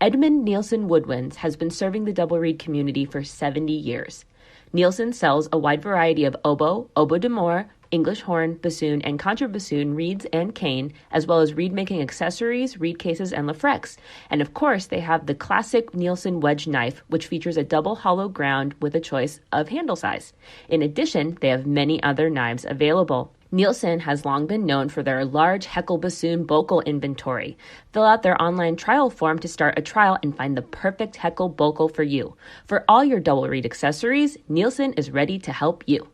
Edmund Nielsen Woodwinds has been serving the double reed community for 70 years. Nielsen sells a wide variety of oboe, oboe d'amore, English horn, bassoon, and contrabassoon reeds and cane, as well as reed-making accessories, reed cases, and lafrex. And of course, they have the classic Nielsen wedge knife, which features a double hollow ground with a choice of handle size. In addition, they have many other knives available. Nielsen has long been known for their large Heckel bassoon bocal inventory. Fill out their online trial form to start a trial and find the perfect Heckel bocal for you. For all your double reed accessories, Nielsen is ready to help you.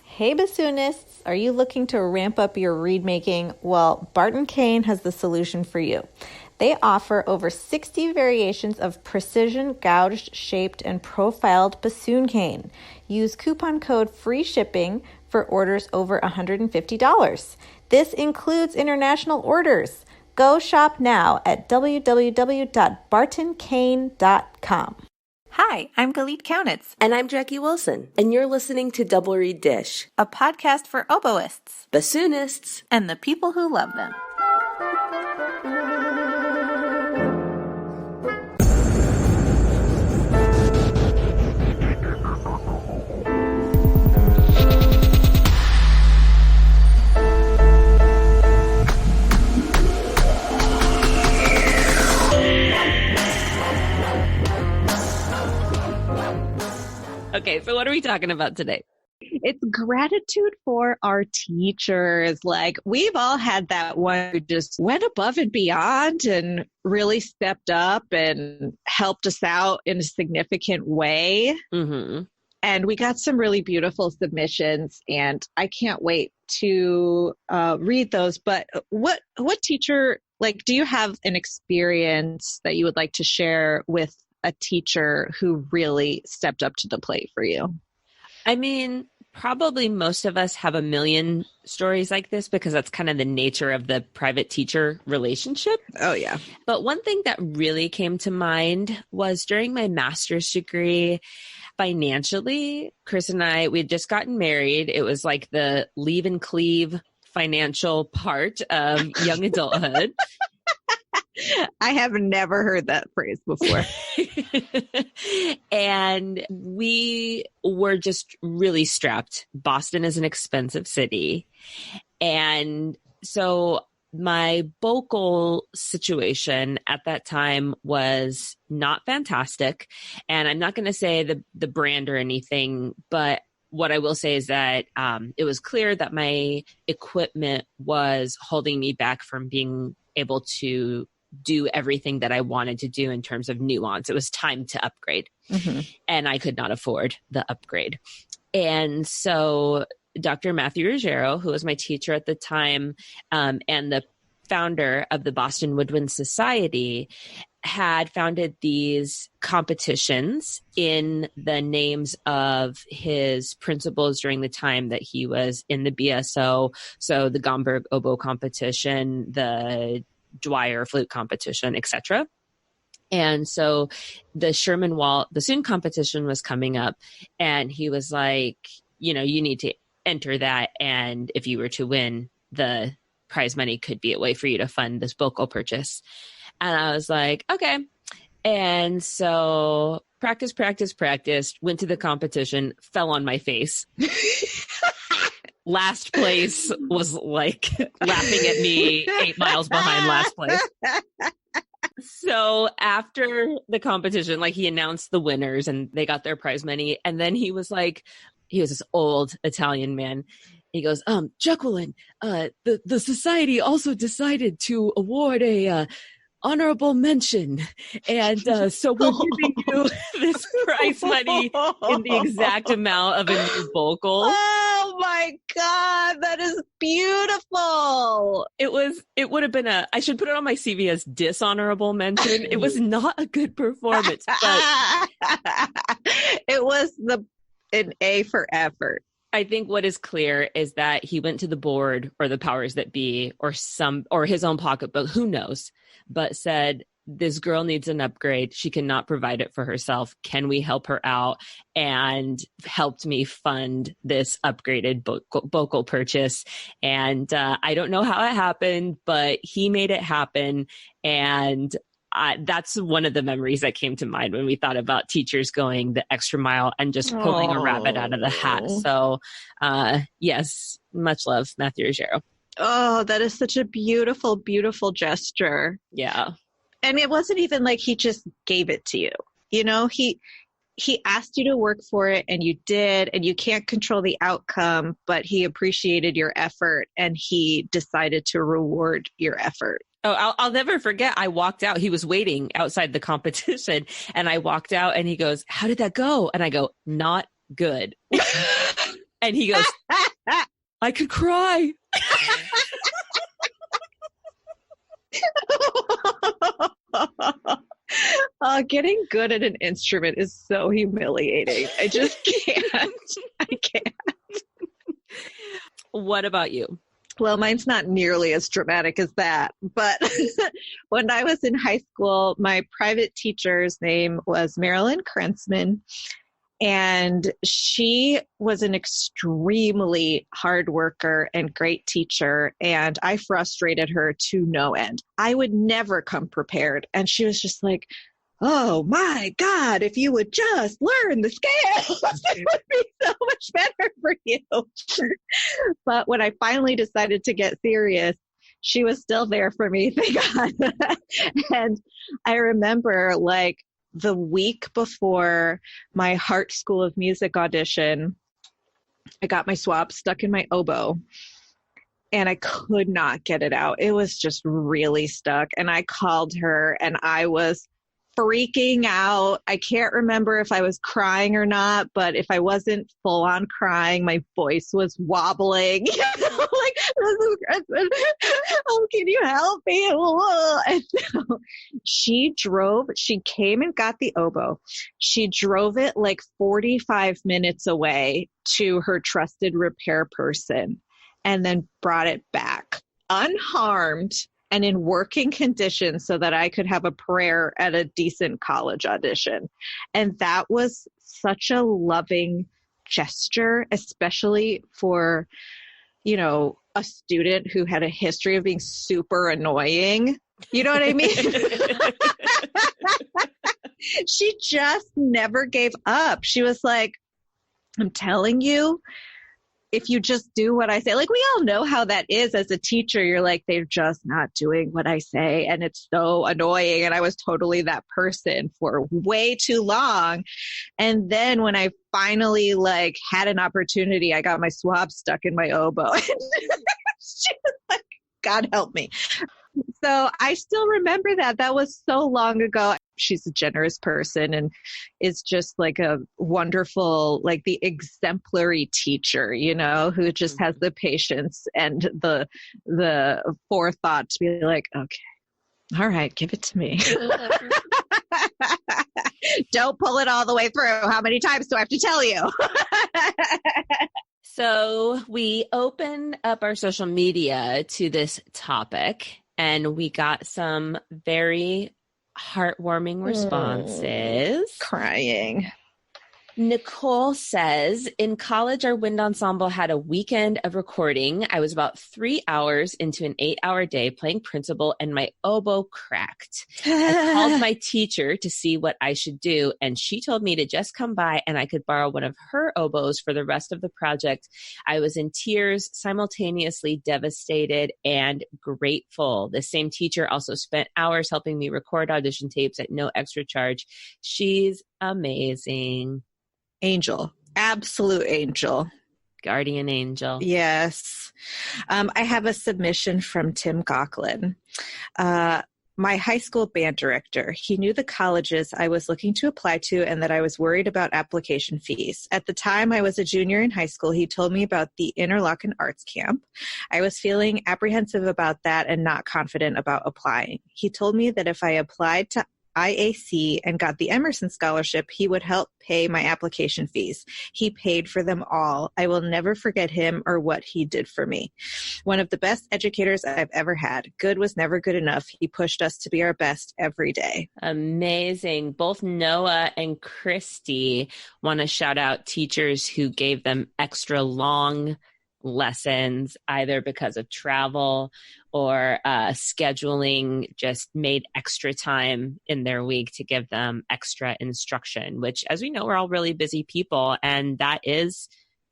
Hey bassoonists, are you looking to ramp up your reed making? Well, Barton Cane has the solution for you. They offer over 60 variations of precision gouged, shaped, and profiled bassoon cane. Use coupon code FREE SHIPPING for orders over $150. This includes international orders. Go shop now at www.bartoncane.com. Hi, I'm Galit Kaunitz. And I'm Jackie Wilson, and you're listening to Double Reed Dish, a podcast for oboists, bassoonists, and the people who love them. Okay, so what are we talking about today? It's gratitude for our teachers. Like, we've all had that one who just went above and beyond and really stepped up and helped us out in a significant way. Mm-hmm. And we got some really beautiful submissions, and I can't wait to read those. But what teacher, like, do you have an experience that you would like to share with a teacher who really stepped up to the plate for you? I mean, probably most of us have a million stories like this because that's kind of the nature of the private teacher relationship. Oh, yeah. But one thing that really came to mind was during my master's degree, financially, Chris and I, we had just gotten married. It was like the leave and cleave financial part of young adulthood. I have never heard that phrase before. And we were just really strapped. Boston is an expensive city. And so my vocal situation at that time was not fantastic. And I'm not going to say the brand or anything, but what I will say is that it was clear that my equipment was holding me back from being able to do everything that I wanted to do in terms of nuance. It was time to upgrade. Mm-hmm. And I could not afford the upgrade. And so Dr. Matthew Ruggiero, who was my teacher at the time, and the founder of the Boston Woodwind Society, had founded these competitions in the names of his principals during the time that he was in the BSO. So the Gomberg Oboe competition, the Dwyer flute competition, etc. And so the Sherman Walt bassoon competition was coming up, and he was like, you know, you need to enter that. And if you were to win, the prize money could be a way for you to fund this vocal purchase. And I was like, okay. And so practiced, went to the competition, fell on my face. Last place was like laughing at me 8 miles behind last place. So after the competition, like, he announced the winners and they got their prize money. And then he was like, he was this old Italian man. He goes, Jacqueline, the society also decided to award a honorable mention. And so we're giving you this prize money in the exact amount of a new vocal. Oh my God, that is beautiful. It would have been I should put it on my CV as dishonorable mention. It was not a good performance, but it was an A for effort. I think what is clear is that he went to the board or the powers that be or his own pocketbook, who knows, but said, this girl needs an upgrade. She cannot provide it for herself. Can we help her out? And helped me fund this upgraded vocal purchase. And I don't know how it happened, but he made it happen. And that's one of the memories that came to mind when we thought about teachers going the extra mile and just pulling a rabbit out of the hat. So, yes, much love, Matthew Ruggiero. Oh, that is such a beautiful, beautiful gesture. Yeah. And it wasn't even like he just gave it to you. You know, he asked you to work for it and you did, and you can't control the outcome, but he appreciated your effort and he decided to reward your effort. Oh, I'll never forget. I walked out. He was waiting outside the competition and I walked out and he goes, "How did that go?" And I go, "Not good." And he goes, "I could cry." Getting good at an instrument is so humiliating. I just can't. I can't. What about you? Well, mine's not nearly as dramatic as that. But when I was in high school, my private teacher's name was Marilyn Krentzman. And she was an extremely hard worker and great teacher. And I frustrated her to no end. I would never come prepared. And she was just like, "Oh my God, if you would just learn the scales, it would be so much better for you." But when I finally decided to get serious, she was still there for me, thank God. And I remember like the week before my Hart School of Music audition, I got my swab stuck in my oboe and I could not get it out. It was just really stuck. And I called her and I was freaking out. I can't remember if I was crying or not, but if I wasn't full on crying, my voice was wobbling. You know, like, "Oh, can you help me?" And so she came and got the oboe. She drove it like 45 minutes away to her trusted repair person and then brought it back unharmed and in working condition so that I could have a prayer at a decent college audition. And that was such a loving gesture, especially for, you know, a student who had a history of being super annoying. You know what I mean? She just never gave up. She was like, "I'm telling you, if you just do what I say," like we all know how that is as a teacher. You're like, "They're just not doing what I say." And it's so annoying. And I was totally that person for way too long. And then when I finally like had an opportunity, I got my swab stuck in my oboe. And she was like, "God help me." So I still remember that. That was so long ago. She's a generous person and is just like a wonderful, like the exemplary teacher, you know, who just has the patience and the forethought to be like, "Okay, all right, give it to me." Don't pull it all the way through. How many times do I have to tell you? So we opened up our social media to this topic and we got some very heartwarming responses. Crying. Nicole says, "In college, our wind ensemble had a weekend of recording. I was about 3 hours into an 8-hour day playing principal and my oboe cracked. I called my teacher to see what I should do, and she told me to just come by and I could borrow one of her oboes for the rest of the project. I was in tears, simultaneously devastated and grateful. The same teacher also spent hours helping me record audition tapes at no extra charge. She's amazing." Angel. Absolute angel. Guardian angel. Yes. I have a submission from Tim Gocklin. My high school band director. He knew the colleges I was looking to apply to and that I was worried about application fees. At the time I was a junior in high school, he told me about the Interlochen Arts Camp. I was feeling apprehensive about that and not confident about applying. He told me that if I applied to IAC and got the Emerson Scholarship, he would help pay my application fees. He paid for them all. I will never forget him or what he did for me. One of the best educators I've ever had. Good was never good enough. He pushed us to be our best every day. Amazing. Both Noah and Christy want to shout out teachers who gave them extra long lessons, either because of travel or scheduling just made extra time in their week to give them extra instruction, which, as we know, we're all really busy people. And that is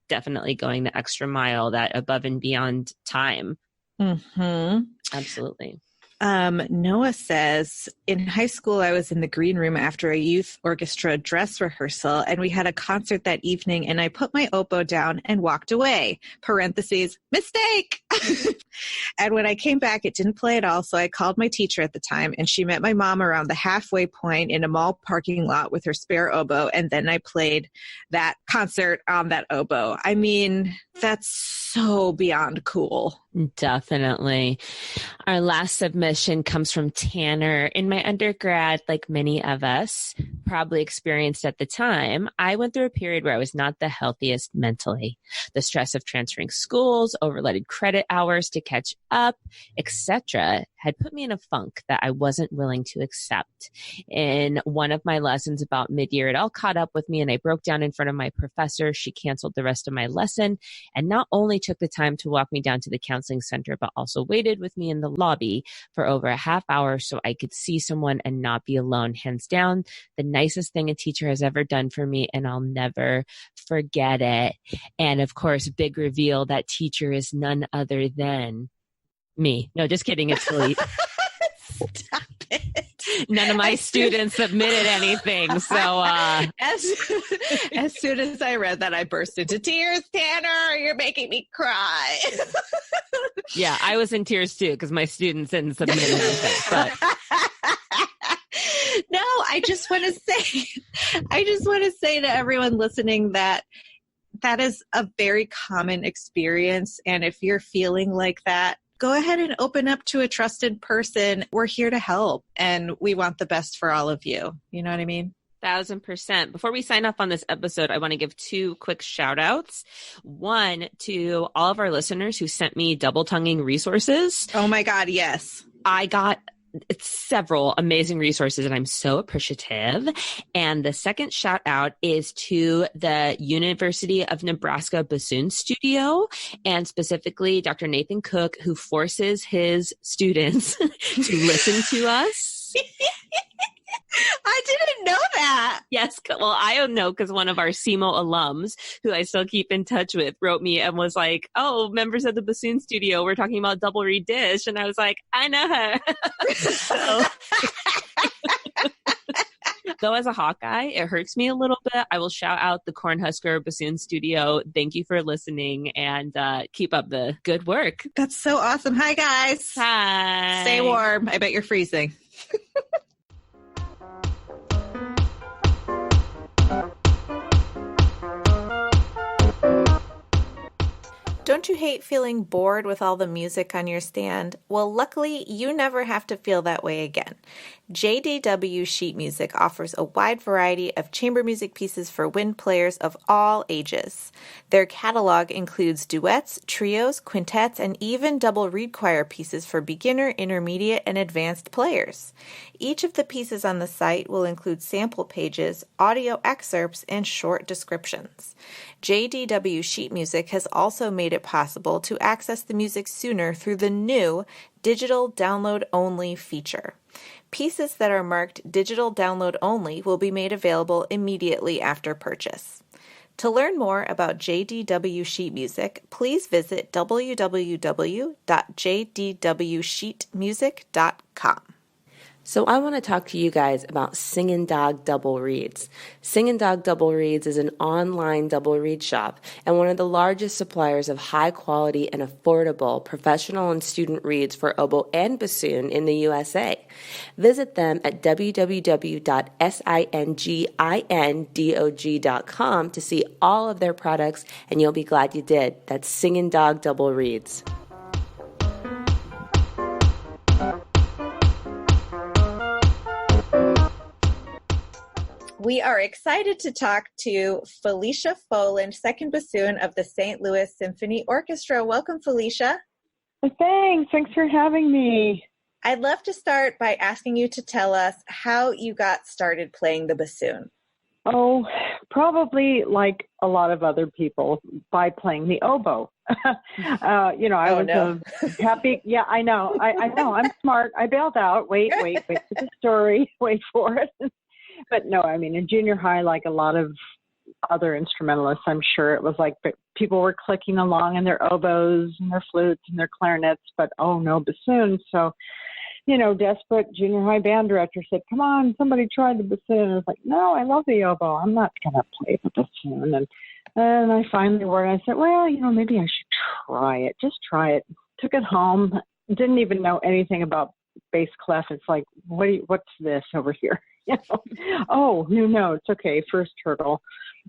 definitely going the extra mile, that above and beyond time. Mm-hmm. Absolutely. Noah says, in high school, I was in the green room after a youth orchestra dress rehearsal, and we had a concert that evening, and I put my oboe down and walked away. Parentheses, mistake! And when I came back, it didn't play at all, so I called my teacher at the time, and she met my mom around the halfway point in a mall parking lot with her spare oboe, and then I played that concert on that oboe. I mean, that's so beyond cool. Definitely. Our last submission comes from Tanner. In my undergrad, like many of us probably experienced at the time, I went through a period where I was not the healthiest mentally. The stress of transferring schools, overloaded credit hours to catch up, etc., had put me in a funk that I wasn't willing to accept. In one of my lessons about mid-year, it all caught up with me and I broke down in front of my professor. She canceled the rest of my lesson and not only took the time to walk me down to the counseling center, but also waited with me in the lobby for over a half hour so I could see someone and not be alone. Hands down, the nicest thing a teacher has ever done for me, and I'll never forget it. And of course, big reveal, that teacher is none other than me. No, just kidding. It's Felicia. Stop it. None of my students submitted anything. So as soon as I read that, I burst into tears. Tanner, you're making me cry. Yeah, I was in tears too because my students didn't submit anything. But no, I just want to say to everyone listening that is a very common experience. And if you're feeling like that, go ahead and open up to a trusted person. We're here to help, and we want the best for all of you. You know what I mean? 1,000%. Before we sign off on this episode, I want to give 2 quick shout outs. One, to all of our listeners who sent me double-tonguing resources. Oh my God, yes. I got several amazing resources and I'm so appreciative. And the second shout out is to the University of Nebraska Bassoon Studio, and specifically Dr. Nathan Cook, who forces his students to listen to us. I didn't know that. Yes. Well, I don't know because one of our SEMO alums, who I still keep in touch with, wrote me and was like, oh, members of the Bassoon Studio, we're talking about double reed dish. And I was like, I know her. So, though as a Hawkeye, it hurts me a little bit. I will shout out the Cornhusker Bassoon Studio. Thank you for listening, and keep up the good work. That's so awesome. Hi, guys. Hi. Stay warm. I bet you're freezing. Don't you hate feeling bored with all the music on your stand? Well, luckily, you never have to feel that way again. JDW Sheet Music offers a wide variety of chamber music pieces for wind players of all ages. Their catalog includes duets, trios, quintets, and even double reed choir pieces for beginner, intermediate, and advanced players. Each of the pieces on the site will include sample pages, audio excerpts, and short descriptions. JDW Sheet Music has also made it possible to access the music sooner through the new Digital Download Only feature. Pieces that are marked Digital Download Only will be made available immediately after purchase. To learn more about JDW Sheet Music, please visit www.jdwsheetmusic.com. So I want to talk to you guys about Singin' Dog Double Reeds. Singin' Dog Double Reeds is an online double reed shop and one of the largest suppliers of high quality and affordable professional and student reeds for oboe and bassoon in the USA. Visit them at www.singindog.com to see all of their products, and you'll be glad you did. That's Singin' Dog Double Reeds. We are excited to talk to Felicia Foland, second bassoon of the St. Louis Symphony Orchestra. Welcome, Felicia. Thanks for having me. I'd love to start by asking you to tell us how you got started playing the bassoon. Oh, probably like a lot of other people by playing the oboe. I was a happy. Yeah, I know. I know. I'm smart. I bailed out. Wait for the story. Wait for it. But no, I mean, in junior high, like a lot of other instrumentalists, I'm sure it was like people were clicking along in their oboes and their flutes and their clarinets, but oh no, bassoons. So, desperate junior high band director said, come on, somebody try the bassoon. I was like, no, I love the oboe. I'm not going to play the bassoon. And I finally worked. I said, well, maybe I should try it. Just try it. Took it home. Didn't even know anything about bass clef. It's like, what's this over here? Oh, it's okay. First hurdle.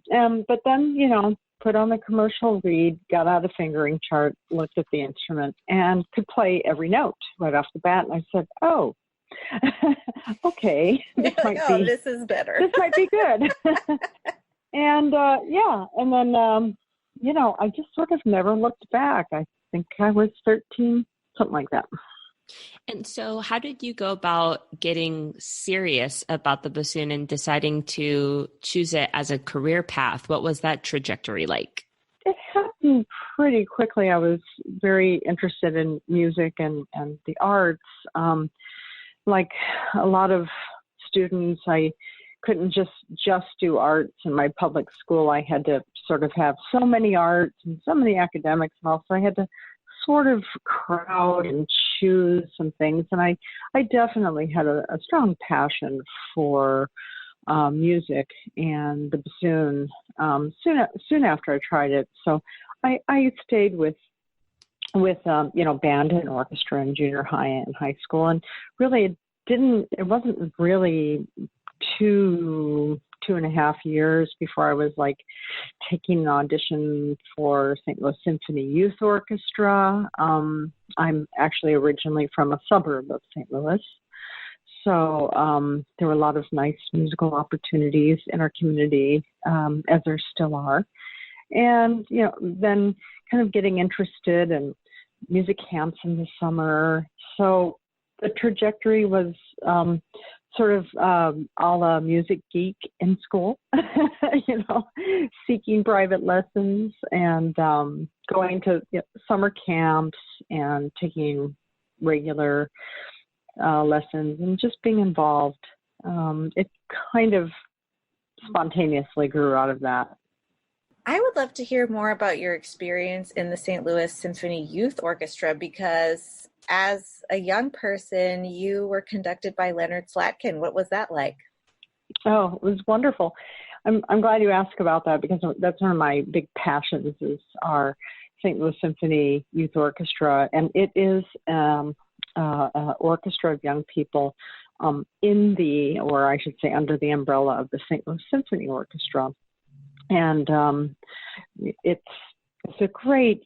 But then, put on the commercial reed, got out a fingering chart, looked at the instrument, and could play every note right off the bat. And I said, oh, okay. This is better. This might be good. And, and then, I just sort of never looked back. I think I was 13, something like that. And so how did you go about getting serious about the bassoon and deciding to choose it as a career path? What was that trajectory like? It happened pretty quickly. I was very interested in music and the arts. Like a lot of students, I couldn't just do arts in my public school. I had to sort of have so many arts and so many academics, and also I had to sort of crowd and choose some things. And I definitely had a strong passion for music and the bassoon soon after I tried it. So I stayed with band and orchestra in junior high and high school, and really it wasn't really 2.5 years before I was like taking an audition for St. Louis Symphony Youth Orchestra. I'm actually originally from a suburb of St. Louis. So there were a lot of nice musical opportunities in our community, as there still are. And, then kind of getting interested in music camps in the summer. So the trajectory was sort of a la music geek in school, seeking private lessons and going to summer camps and taking regular lessons and just being involved. It kind of spontaneously grew out of that. I would love to hear more about your experience in the St. Louis Symphony Youth Orchestra, because as a young person, you were conducted by Leonard Slatkin. What was that like? Oh, it was wonderful. I'm glad you asked about that, because that's one of my big passions is our St. Louis Symphony Youth Orchestra. And it is an orchestra of young people under the umbrella of the St. Louis Symphony Orchestra. And it's a great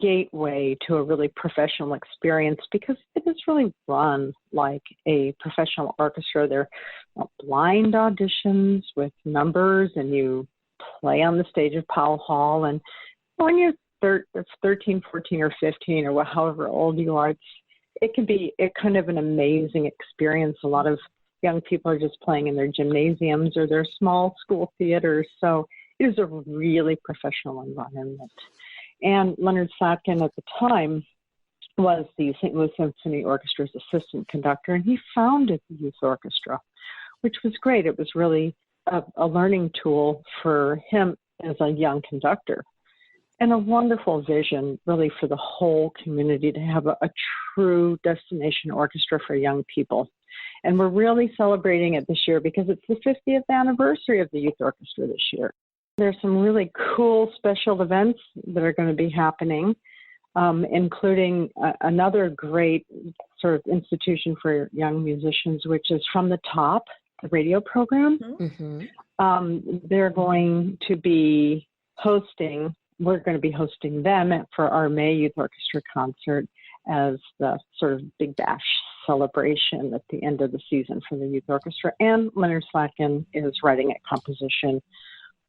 gateway to a really professional experience, because it is really run like a professional orchestra. They're blind auditions with numbers, and you play on the stage of Powell Hall. And when you're 13, 14, or 15, or however old you are, it can be kind of an amazing experience. A lot of young people are just playing in their gymnasiums or their small school theaters. So it is a really professional environment. And Leonard Slatkin at the time was the St. Louis Symphony Orchestra's assistant conductor, and he founded the youth orchestra, which was great. It was really a learning tool for him as a young conductor, and a wonderful vision really for the whole community to have a true destination orchestra for young people. And we're really celebrating it this year because it's the 50th anniversary of the youth orchestra this year. There's some really cool special events that are going to be happening, including another great sort of institution for young musicians, which is From the Top, the radio program. Mm-hmm. They're going to be we're going to be hosting them for our May Youth Orchestra concert as the sort of big bash celebration at the end of the season for the youth orchestra. And Leonard Slatkin is writing a composition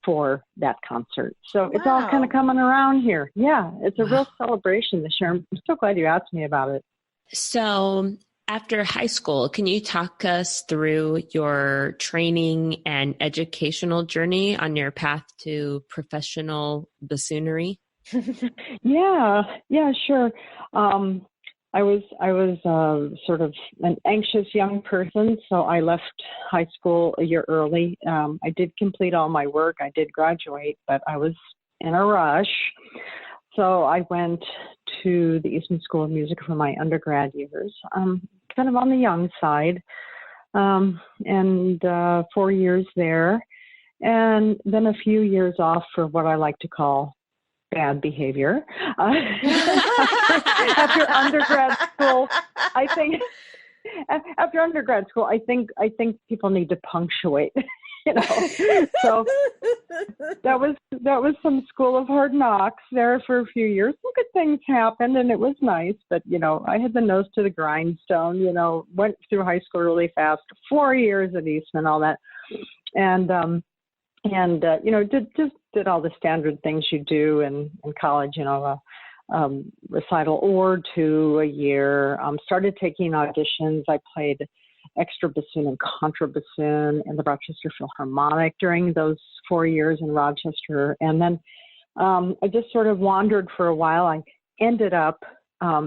for that concert. So It's all kind of coming around here. Yeah, it's a real celebration this year. I'm so glad you asked me about it. So After high school, can you talk us through your training and educational journey on your path to professional bassoonery? Yeah, sure. I was sort of an anxious young person, so I left high school a year early. I did complete all my work. I did graduate, but I was in a rush. So I went to the Eastman School of Music for my undergrad years, kind of on the young side, and 4 years there, and then a few years off for what I like to call bad behavior. After undergrad school, I think I think people need to punctuate, you know. So that was some school of hard knocks there for a few years. Some good things happened, and it was nice. But you know, I had the nose to the grindstone. You know, went through high school really fast. 4 years at Eastman, all that, and you know, did all the standard things you do in college. You know, recital or two a year. Started taking auditions. I played extra bassoon and contrabassoon in the Rochester Philharmonic during those 4 years in Rochester. And then I just sort of wandered for a while. I ended up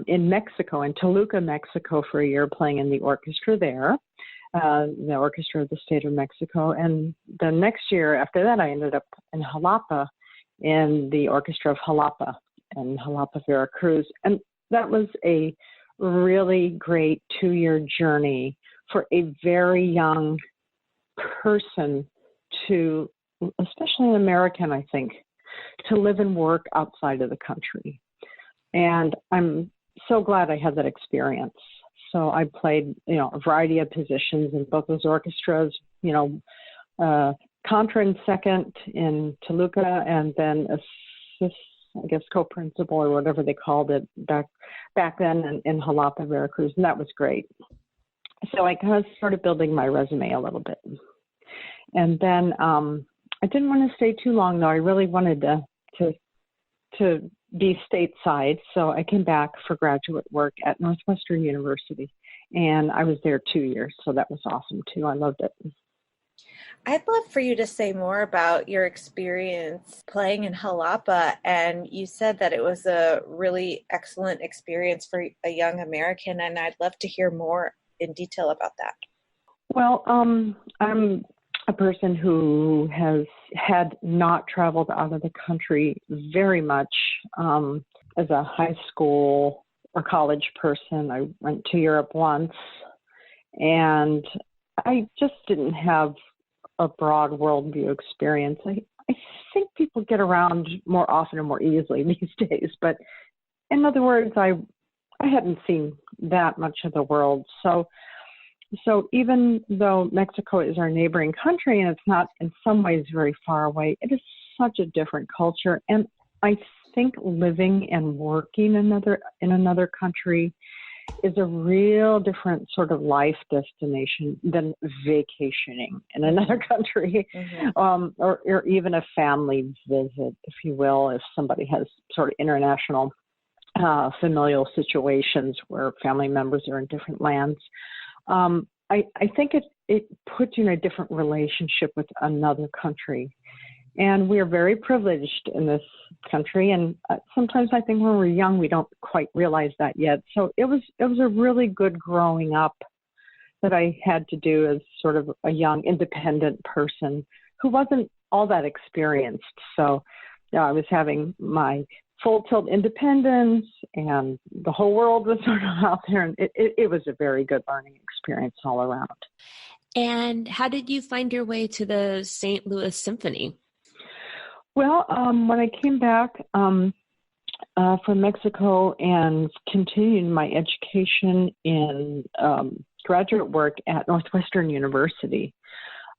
in Mexico, in Toluca, Mexico for a year playing in the orchestra there, the Orchestra of the State of Mexico. And the next year after that, I ended up in Jalapa in the Orchestra of Jalapa in Jalapa, Veracruz. And that was a really great 2-year journey for a very young person to, especially an American, I think, to live and work outside of the country. And I'm so glad I had that experience. So I played, you know, a variety of positions in both those orchestras, you know, contra and second in Toluca, and then I guess co-principal or whatever they called it back then in Jalapa, Veracruz. And that was great. So I kind of started building my resume a little bit. And then I didn't want to stay too long, though. I really wanted to be stateside. So I came back for graduate work at Northwestern University. And I was there 2 years. So that was awesome, too. I loved it. I'd love for you to say more about your experience playing in Jalapa. And you said that it was a really excellent experience for a young American. And I'd love to hear more in detail about that. Well, I'm a person who had not traveled out of the country very much as a high school or college person. I went to Europe once, and I just didn't have a broad worldview experience. I think people get around more often and more easily these days, but in other words, I hadn't seen that much of the world. So even though Mexico is our neighboring country and it's not in some ways very far away, it is such a different culture. And I think living and working in another country is a real different sort of life destination than vacationing in another country, or even a family visit, if you will, if somebody has sort of international familial situations where family members are in different lands. I think it puts you in a different relationship with another country. And we are very privileged in this country. And sometimes I think when we're young, we don't quite realize that yet. So it was a really good growing up that I had to do as sort of a young, independent person who wasn't all that experienced. So yeah, I was having my full tilt independence, and the whole world was sort of out there. And it was a very good learning experience all around. And how did you find your way to the St. Louis Symphony? Well, when I came back from Mexico and continued my education in graduate work at Northwestern University,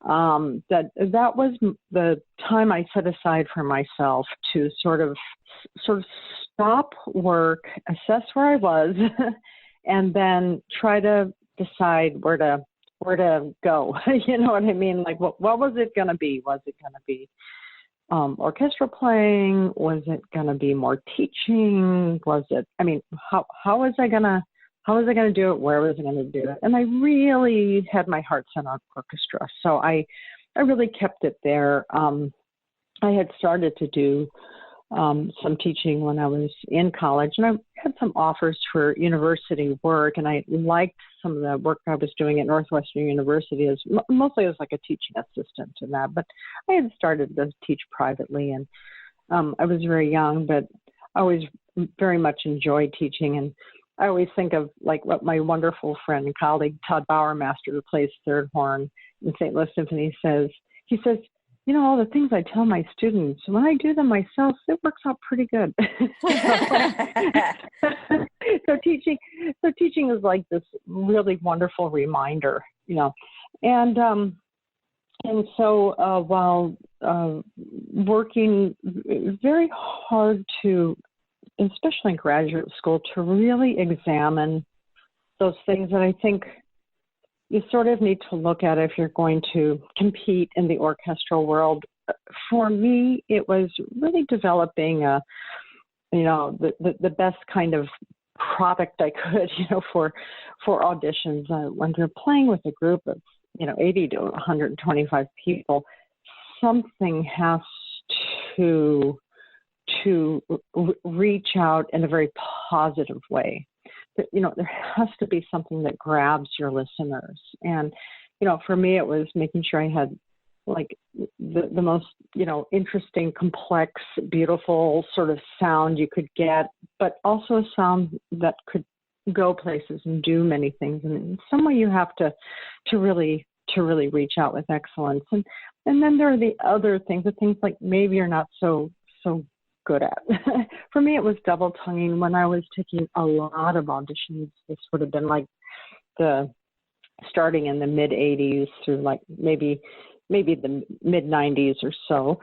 that was the time I set aside for myself to sort of stop work, assess where I was, and then try to decide where to go. You know what I mean? Like, what was it going to be? Was it going to be orchestra playing? Was it going to be more teaching? How was I going to how was I going to do it? Where was I going to do it? And I really had my heart set on orchestra. So I really kept it there. I had started to do some teaching when I was in college, and I had some offers for university work, and I liked some of the work I was doing at Northwestern University as mostly as like a teaching assistant and that, but I had started to teach privately, and I was very young, but I always very much enjoyed teaching. And I always think of like what my wonderful friend and colleague Todd Bowermaster, who plays third horn in St. Louis Symphony, says. He says, you know, all the things I tell my students, when I do them myself, it works out pretty good. So teaching is like this really wonderful reminder, you know. And so while working very hard to, especially in graduate school, to really examine those things that I think you sort of need to look at if you're going to compete in the orchestral world. For me, it was really developing the best kind of product I could, you know, for auditions. When you're playing with a group of, 80 to 125 people, something has to reach out in a very positive way. There has to be something that grabs your listeners. And, for me, it was making sure I had like the most, interesting, complex, beautiful sort of sound you could get, but also a sound that could go places and do many things. And in some way you have to really reach out with excellence. And then there are the other things, the things like maybe you're not so good at. For me, it was double tonguing. When I was taking a lot of auditions, this would have been like starting in the mid 80s through like maybe the mid 90s or so.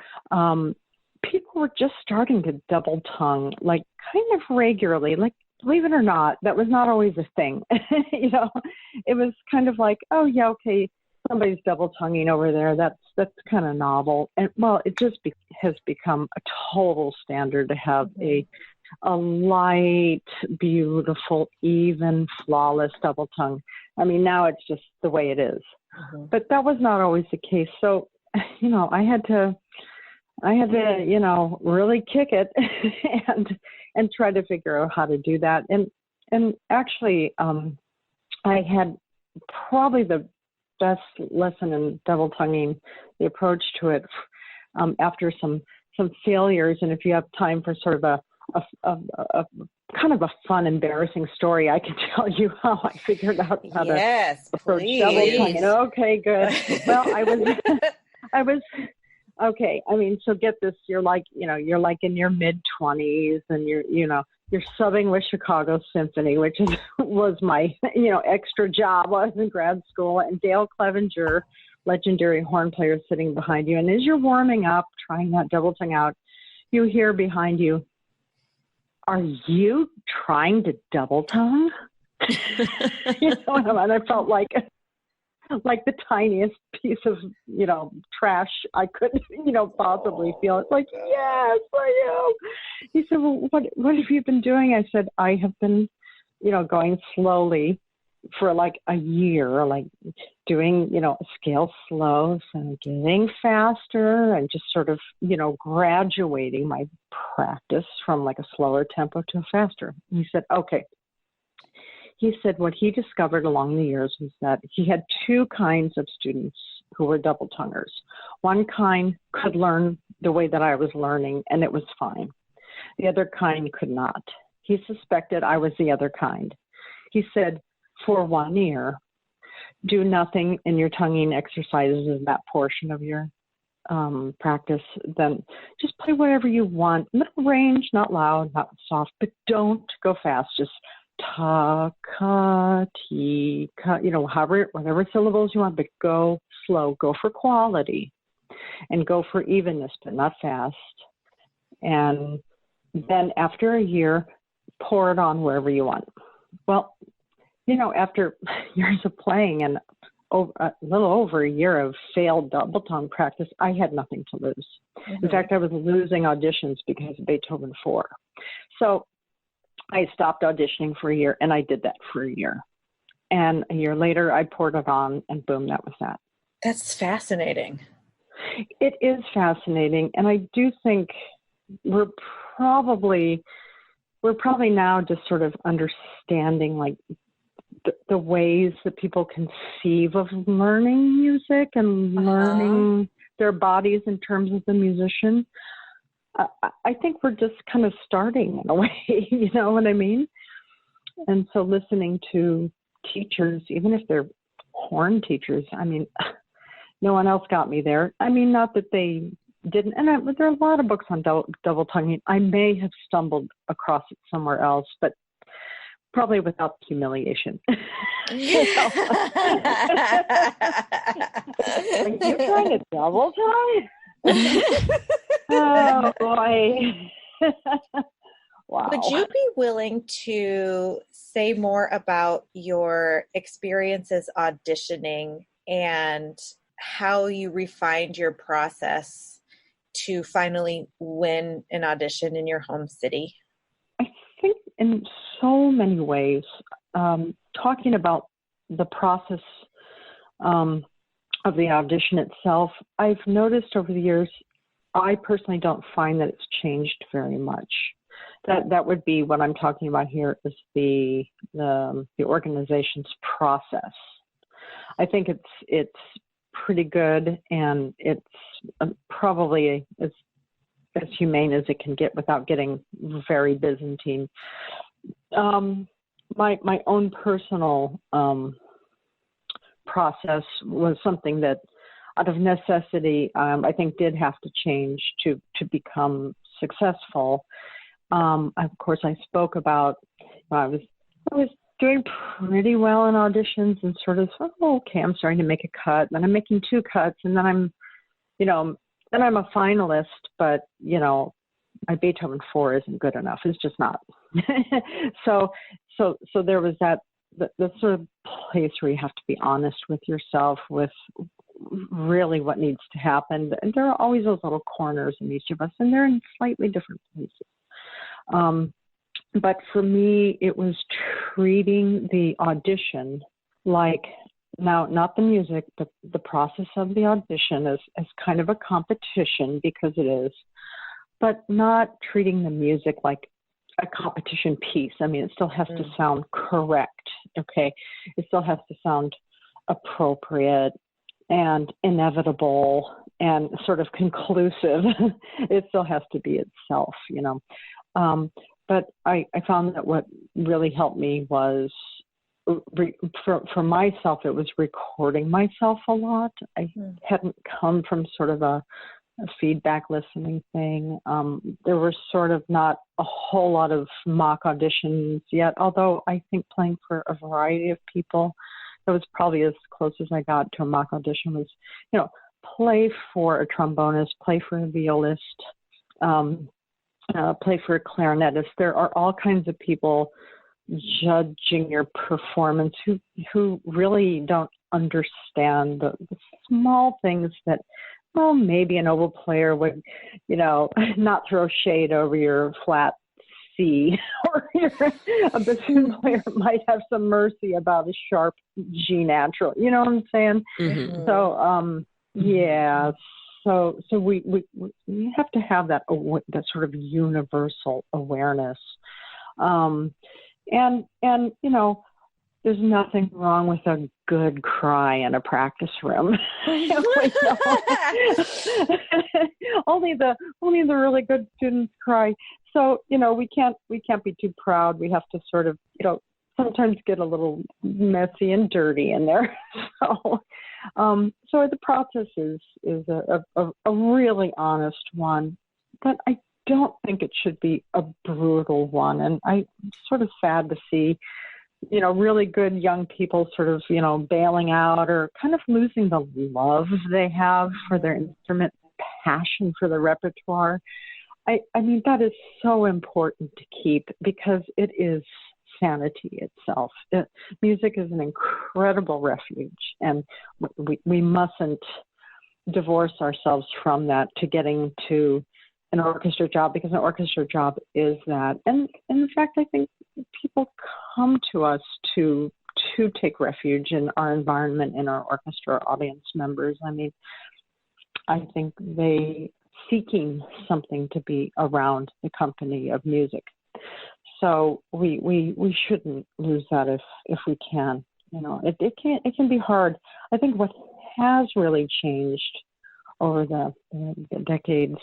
People were just starting to double tongue, like kind of regularly, like believe it or not, that was not always a thing. It was kind of like, oh yeah, okay, somebody's double tonguing over there. That's kind of novel. And well, it just has become a total standard to have a light, beautiful, even, flawless double tongue. I mean, now it's just the way it is. Mm-hmm. But that was not always the case. So, I had to, really kick it and try to figure out how to do that. And actually, I had probably the best lesson in double tonguing, the approach to it, after some failures. And if you have time for sort of a kind of a fun, embarrassing story, I can tell you how I figured out how to approach double tonguing. Okay, good. Well, I was okay. I mean, so get this: you're like in your mid-20s, and you're subbing with Chicago Symphony, which was my extra job while I was in grad school, and Dale Clevenger, legendary horn player, sitting behind you. And as you're warming up, trying that double tongue out, you hear behind you, "Are you trying to double tongue?" And I felt like the tiniest piece of, trash I could, possibly feel. It's like, yes, I am. He said, well, what have you been doing? I said, I have been, going slowly for like a year, like doing, scale slow, so getting faster and just sort of, graduating my practice from like a slower tempo to a faster. And he said, okay. He said what he discovered along the years was that he had two kinds of students who were double tonguers. One kind could learn the way that I was learning, and it was fine. The other kind could not. He suspected I was the other kind. He said, for 1 year, do nothing in your tonguing exercises in that portion of your practice. Then just play whatever you want. Middle range, not loud, not soft, but don't go fast. Just ta, ka, ti, ka, whatever syllables you want, but go slow, go for quality, and go for evenness, but not fast. And then after a year, pour it on wherever you want. Well, after years of playing and a little over a year of failed double tongue practice, I had nothing to lose. Mm-hmm. In fact, I was losing auditions because of Beethoven 4. So I stopped auditioning for a year, and I did that for a year. And a year later, I poured it on, and boom, that was that. That's fascinating. It is fascinating, and I do think we're probably now just sort of understanding like the ways that people conceive of learning music and learning their bodies in terms of the musician. I think we're just kind of starting in a way, you know what I mean? And so listening to teachers, even if they're horn teachers, I mean, no one else got me there. I mean, not that they didn't, and there are a lot of books on double tonguing. I may have stumbled across it somewhere else, but probably without humiliation. Are you trying to double tongue? Oh boy. Wow. Would you be willing to say more about your experiences auditioning and how you refined your process to finally win an audition in your home city? I think in so many ways, talking about the process of the audition itself, I've noticed over the years, I personally don't find that it's changed very much. That would be what I'm talking about here is the organization's process. I think it's pretty good, and it's probably as humane as it can get without getting very Byzantine. My own personal process was something that, out of necessity, I think did have to change to become successful. Of course, I spoke about I was doing pretty well in auditions and sort of, okay, I'm starting to make a cut, then I'm making 2 cuts, and then I'm a finalist, but my Beethoven 4 isn't good enough. It's just not. So there was that the sort of place where you have to be honest with yourself with really what needs to happen. And there are always those little corners in each of us, and they're in slightly different places. But for me, it was treating the audition like, now, not the music, but the process of the audition as kind of a competition, because it is, but not treating the music like a competition piece. I mean, it still has to sound correct, okay? It still has to sound appropriate and inevitable and sort of conclusive. It still has to be itself, But I found that what really helped me was, for myself, it was recording myself a lot. I hadn't come from sort of a feedback listening thing. There were sort of not a whole lot of mock auditions yet, although I think playing for a variety of people, that was probably as close as I got to a mock audition was, play for a trombonist, play for a violist, play for a clarinetist. There are all kinds of people judging your performance who really don't understand the small things that, well, maybe an oboe player would, not throw shade over your flat C, or a bassoon player might have some mercy about a sharp G natural. You know what I'm saying? Mm-hmm. So, yeah. So we have to have that sort of universal awareness. And there's nothing wrong with a good cry in a practice room. Only the really good students cry. So, we can't be too proud. We have to sort of, sometimes get a little messy and dirty in there. So the process is a really honest one, but I don't think it should be a brutal one. And I'm sort of sad to see, really good young people sort of, bailing out or kind of losing the love they have for their instrument, passion for the repertoire. I mean, that is so important to keep, because it is sanity itself. Music is an incredible refuge, and we mustn't divorce ourselves from that to getting to an orchestra job, because an orchestra job is that. And in fact, I think people come to us to take refuge in our environment, in our orchestra audience members. I mean, I think they seeking something to be around the company of music. So we shouldn't lose that if we can. You know, it can be hard. I think what has really changed over the decades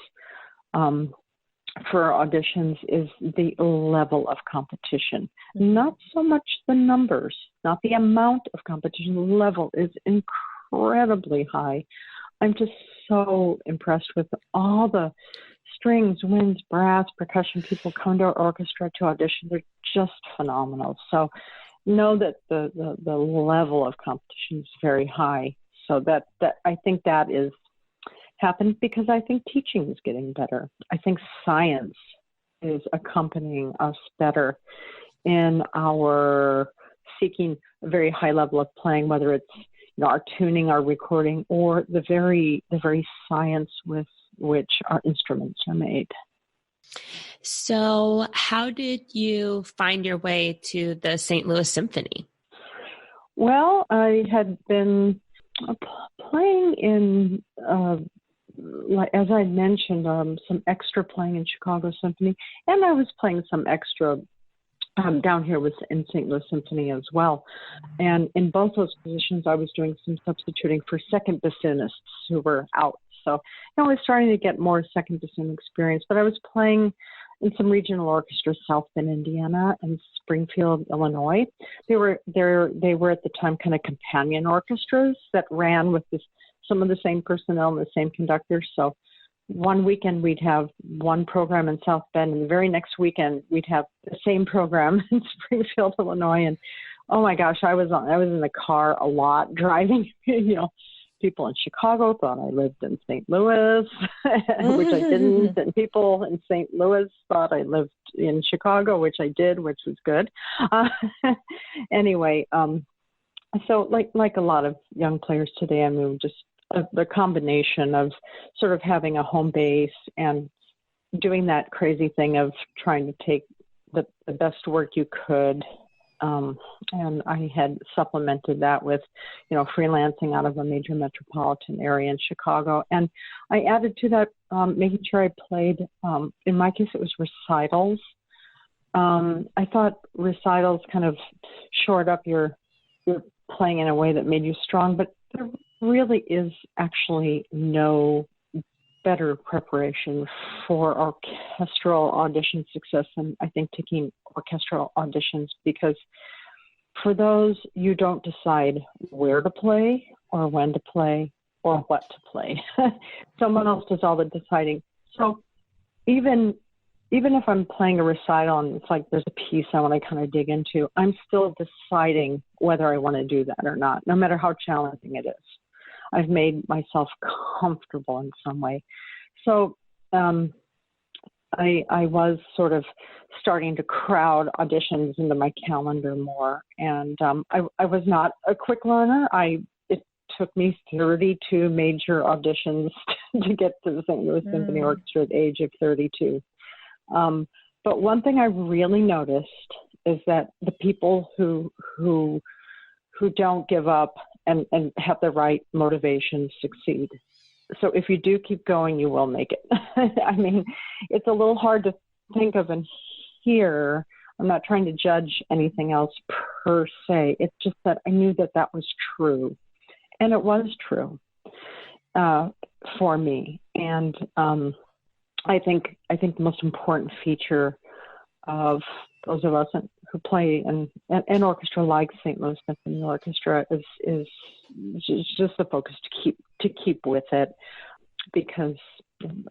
for auditions is the level of competition. Not so much the numbers, not the amount of competition. The level is incredibly high. I'm just so impressed with all the strings, winds, brass, percussion people come to our orchestra to audition. They're just phenomenal. So know that the level of competition is very high. So that I think that is happened because I think teaching is getting better. I think science is accompanying us better in our seeking a very high level of playing, whether it's our tuning, our recording, or the very science with which our instruments are made. So how did you find your way to the St. Louis Symphony? Well, I had been playing in, as I mentioned, some extra playing in Chicago Symphony, and I was playing some extra down here in St. Louis Symphony as well. And in both those positions, I was doing some substituting for second bassoonists who were out. So I was starting to get more second bassoon experience, but I was playing in some regional orchestras, South Bend, Indiana, and Springfield, Illinois. They were at the time kind of companion orchestras that ran with some of the same personnel and the same conductors. So one weekend we'd have one program in South Bend, and the very next weekend we'd have the same program in Springfield, Illinois. And oh my gosh, I was in the car a lot driving. People in Chicago thought I lived in St. Louis, which I didn't, and people in St. Louis thought I lived in Chicago, which I did, which was good. Anyway, so like a lot of young players today, I mean, just the combination of sort of having a home base and doing that crazy thing of trying to take the best work you could. And I had supplemented that with, freelancing out of a major metropolitan area in Chicago. And I added to that, making sure I played, in my case, it was recitals. I thought recitals kind of shored up your playing in a way that made you strong, but there really is actually no better preparation for orchestral audition success than I think taking orchestral auditions, because for those you don't decide where to play or when to play or what to play. Someone else does all the deciding. So even if I'm playing a recital and it's like there's a piece I want to kind of dig into, I'm still deciding whether I want to do that or not, no matter how challenging it is. I've made myself comfortable in some way. So I was sort of starting to crowd auditions into my calendar more. And I was not a quick learner. It took me 32 major auditions to get to the St. Louis Symphony Orchestra at the age of 32. But one thing I really noticed is that the people who don't give up and have the right motivation succeed. So if you do keep going, you will make it. I mean, it's a little hard to think of and hear. I'm not trying to judge anything else per se. It's just that I knew that was true. And it was true for me. And I think the most important feature of those of us who play in an orchestra like St. Louis Symphony Orchestra is just the focus to keep with it, because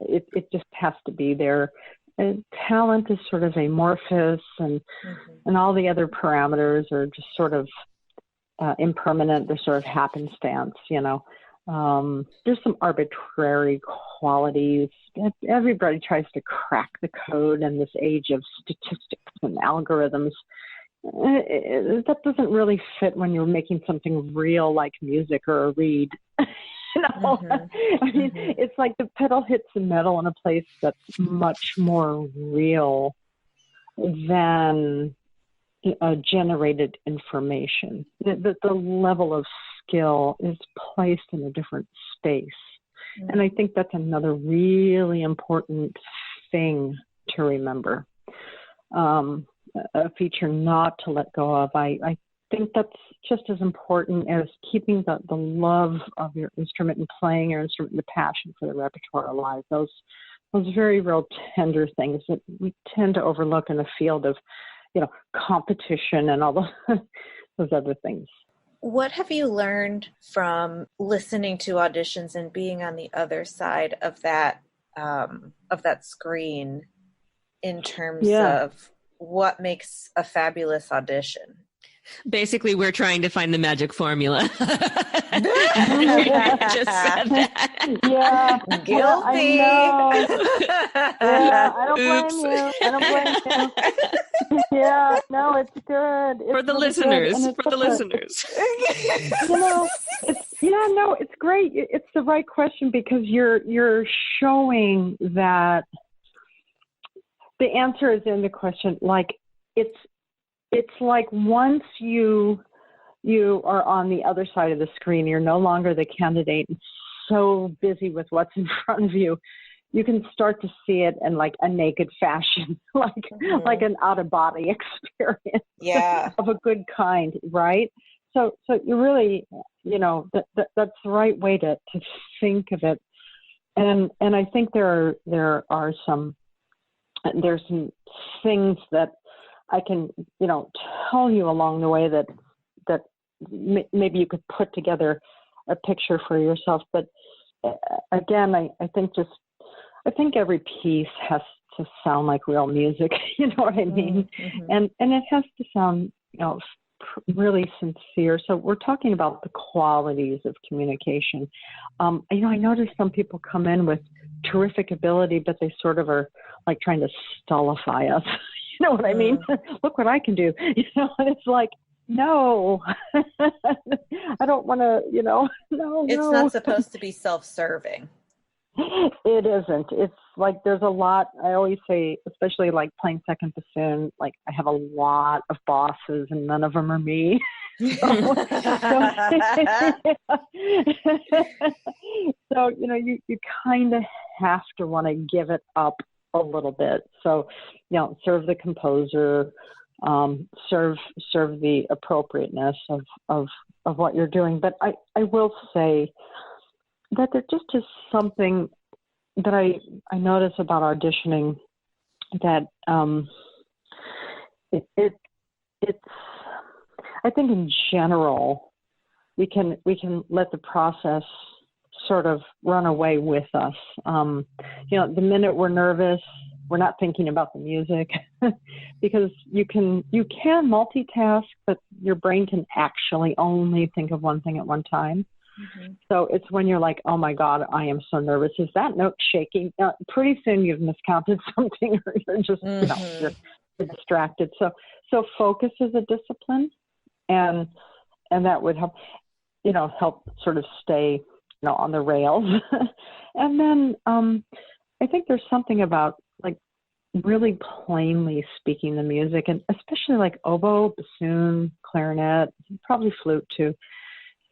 it just has to be there. And talent is sort of amorphous, and all the other parameters are just sort of impermanent. They're sort of happenstance, There's some arbitrary qualities. Everybody tries to crack the code in this age of statistics and algorithms. That doesn't really fit when you're making something real like music or a reed. I mean, it's like the pedal hits the metal in a place that's much more real than generated information. The level of skill is placed in a different space. Mm-hmm. And I think that's another really important thing to remember. A feature not to let go of. I think that's just as important as keeping the love of your instrument and playing your instrument, the passion for the repertoire alive. Those very real tender things that we tend to overlook in the field of, competition and all those other things. What have you learned from listening to auditions and being on the other side of that screen in terms of what makes a fabulous audition? Basically, we're trying to find the magic formula. Just said that. Yeah. Guilty. Yeah, I don't blame you. Yeah, no, it's good. It's for the really listeners. Good. For the listeners. It's great. It's the right question because you're showing that the answer is in the question. Like it's like once you are on the other side of the screen, you're no longer the candidate and so busy with what's in front of you. You can start to see it in like a naked fashion, like an out-of-body experience of a good kind, right? So you really, that's the right way to think of it. And I think there's some things that I can, tell you along the way that maybe you could put together a picture for yourself. But again, I think every piece has to sound like real music. You know what I mean? Mm-hmm. And it has to sound, really sincere. So we're talking about the qualities of communication. I notice some people come in with terrific ability, but they sort of are like trying to stultify us. You know what I mean? Look what I can do. And it's like, no, I don't want to, no. It's not supposed to be self-serving. It isn't. It's like there's a lot, I always say, especially like playing second bassoon, like I have a lot of bosses and none of them are me. So you kind of have to want to give it up a little bit. So, serve the composer, serve the appropriateness of what you're doing. But I will say that there just is something that I notice about auditioning that it's I think in general we can let the process sort of run away with us. The minute we're nervous, we're not thinking about the music because you can multitask, but your brain can actually only think of one thing at one time. Mm-hmm. So it's when you're like, oh my God, I am so nervous. Is that note shaking? Pretty soon you've miscounted something or you're just, you're distracted. So focus is a discipline and that would help sort of stay, on the rails. And then I think there's something about like really plainly speaking the music, and especially like oboe, bassoon, clarinet, probably flute too.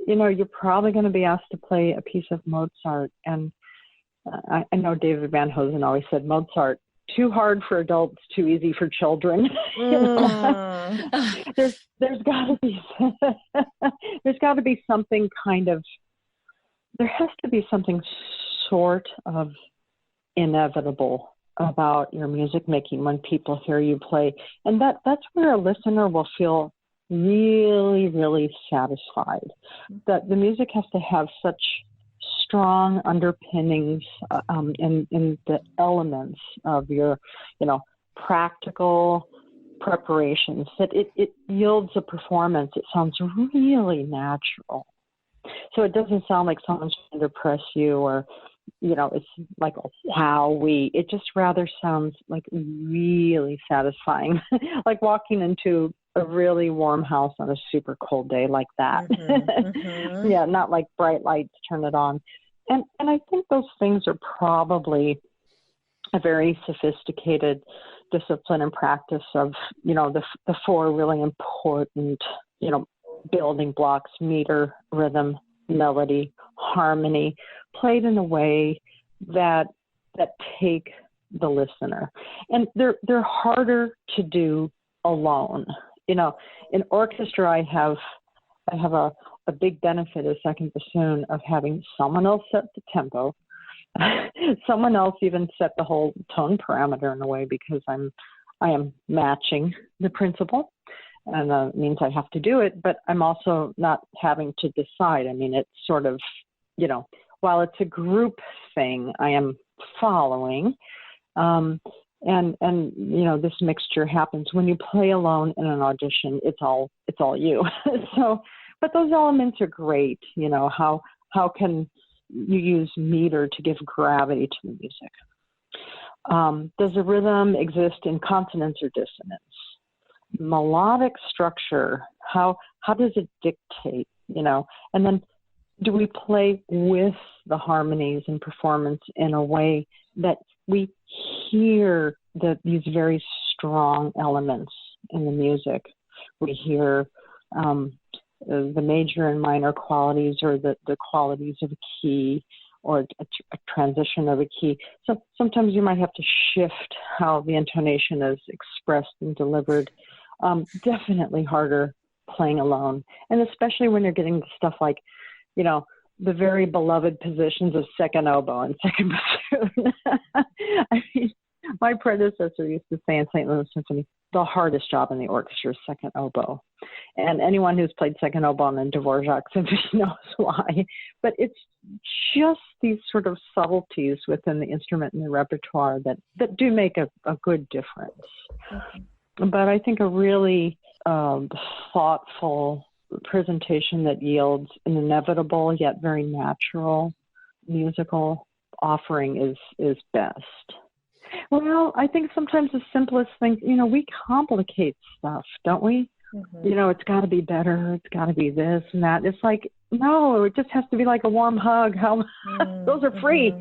You're probably going to be asked to play a piece of Mozart. And I know David Van Hosen always said, Mozart, too hard for adults, too easy for children. There's got to be something kind of, there has to be something sort of inevitable about your music making when people hear you play. And that's where a listener will feel really, really satisfied. That the music has to have such strong underpinnings in the elements of your, practical preparations that it yields a performance. It sounds really natural. So it doesn't sound like someone's trying to press you or, it's like a wowie. It just rather sounds like really satisfying, like walking into a really warm house on a super cold day like that. Mm-hmm. Yeah, not like bright lights, turn it on. And I think those things are probably a very sophisticated discipline and practice of, the four really important, building blocks: meter, rhythm, melody, harmony, played in a way that take the listener. And they're harder to do alone. In orchestra, I have a big benefit as second bassoon of having someone else set the tempo, someone else even set the whole tone parameter in a way, because I am matching the principal, and it means I have to do it, but I'm also not having to decide. I mean, it's sort of, while it's a group thing, I am following, and this mixture happens when you play alone in an audition. It's all you. So, but those elements are great. How can you use meter to give gravity to the music? Does the rhythm exist in consonance or dissonance? Melodic structure, how does it dictate? And then do we play with the harmonies and performance in a way that we hear these very strong elements in the music? We hear the major and minor qualities, or the qualities of a key, or a transition of a key. So sometimes you might have to shift how the intonation is expressed and delivered. Definitely harder playing alone. And especially when you're getting stuff like, the very beloved positions of second oboe and second bassoon. I mean, my predecessor used to say in St. Louis Symphony, the hardest job in the orchestra is second oboe. And anyone who's played second oboe in the Dvorak Symphony knows why. But it's just these sort of subtleties within the instrument and the repertoire that do make a good difference. Mm-hmm. But I think a really thoughtful presentation that yields an inevitable yet very natural musical offering is best. Well, I think sometimes the simplest thing, we complicate stuff, don't we? Mm-hmm. It's got to be better. It's got to be this and that. It's like, no, it just has to be like a warm hug. Those are free.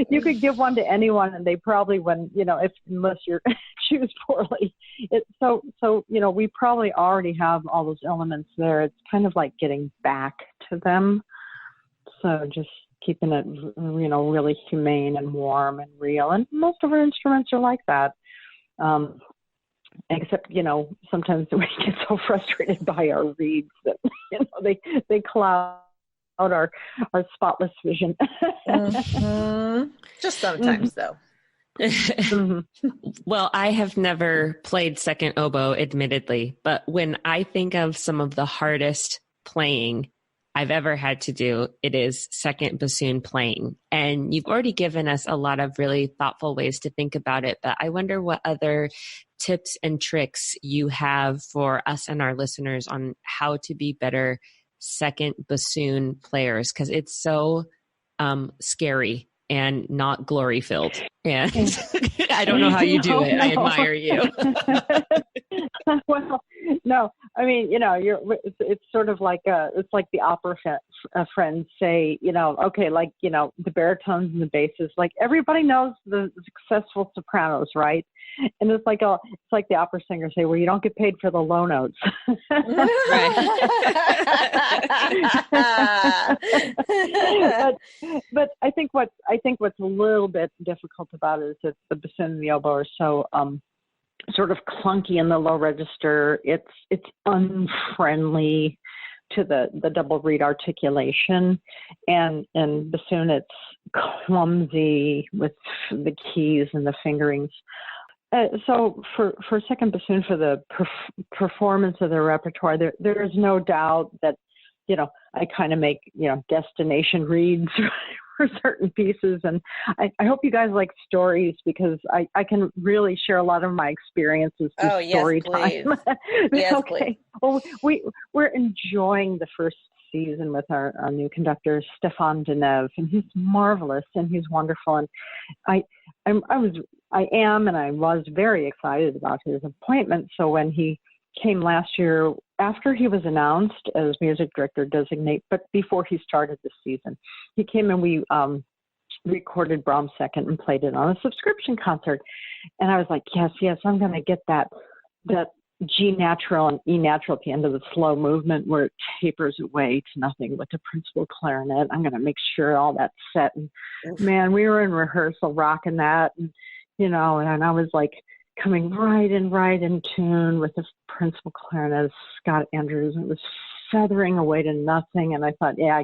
You could give one to anyone, and they probably, unless you choose poorly. So we probably already have all those elements there. It's kind of like getting back to them. So just keeping it, really humane and warm and real. And most of our instruments are like that. Except, sometimes we get so frustrated by our reeds that, they cloud our spotless vision. Mm-hmm. Just sometimes, though. Well, I have never played second oboe, admittedly, but when I think of some of the hardest playing I've ever had to do, it is second bassoon playing. And you've already given us a lot of really thoughtful ways to think about it, but I wonder what other tips and tricks you have for us and our listeners on how to be better second bassoon players, because it's so scary and not glory filled. And I don't know how you do it. I admire you. Well, no, I mean, it's sort of like it's like the opera friends say, okay, like, the baritones and the basses, like everybody knows the successful sopranos, right? And it's like the opera singers say, well, you don't get paid for the low notes. but I think what's a little bit difficult about it is that the bassoon and the oboe are so sort of clunky in the low register. It's unfriendly to the double reed articulation, and bassoon it's clumsy with the keys and the fingerings. So for second bassoon, for the performance of the repertoire, there is no doubt that, I kind of make, destination reads for certain pieces. And I hope you guys like stories, because I can really share a lot of my experiences through story time. Yes, okay. Well, we're enjoying the first season with our new conductor, Stefan Deneuve, and he's marvelous and he's wonderful. And I was very excited about his appointment. So when he came last year, after he was announced as music director designate, but before he started the season, he came and we recorded Brahms second and played it on a subscription concert. And I was like, yes, I'm going to get that G natural and E natural at the end of the slow movement where it tapers away to nothing with the principal clarinet. I'm going to make sure all that's set. And man, we were in rehearsal rocking that, and and I was like coming right in tune with the principal clarinet, Scott Andrews, and it was feathering away to nothing. And I thought, yeah, I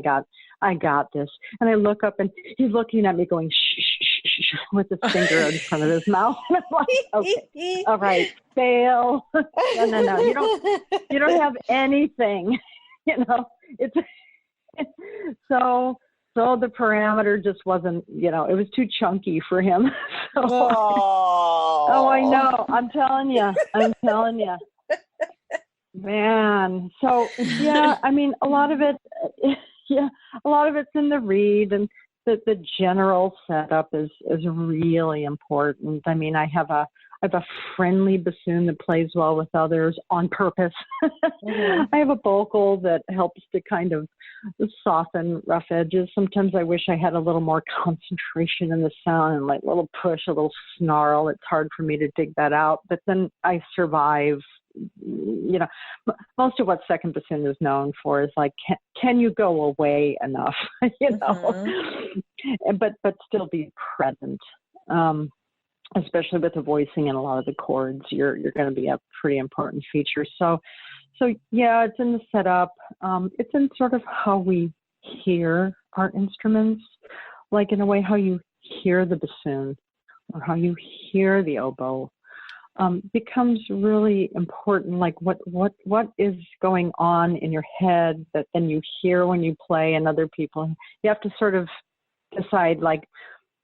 got this. And I look up and he's looking at me going, shh, shh, shh, shh, with his finger in front of his mouth. And I'm like, okay, all right, fail. No, you don't have anything, it's so the parameter just wasn't, it was too chunky for him. So, oh, I know. I'm telling you. Man. So, yeah, I mean, a lot of it's in the read, and the general setup is really important. I mean, I have a friendly bassoon that plays well with others on purpose. Mm-hmm. I have a vocal that helps to kind of soften rough edges. Sometimes I wish I had a little more concentration in the sound and like a little push, a little snarl. It's hard for me to dig that out, but then I survive. Most of what second bassoon is known for is like, can you go away enough, mm-hmm. but still be present. Especially with the voicing and a lot of the chords, you're going to be a pretty important feature. So yeah, it's in the setup. It's in sort of how we hear our instruments, like in a way how you hear the bassoon or how you hear the oboe. Becomes really important, like what is going on in your head that then you hear when you play and other people. You have to sort of decide like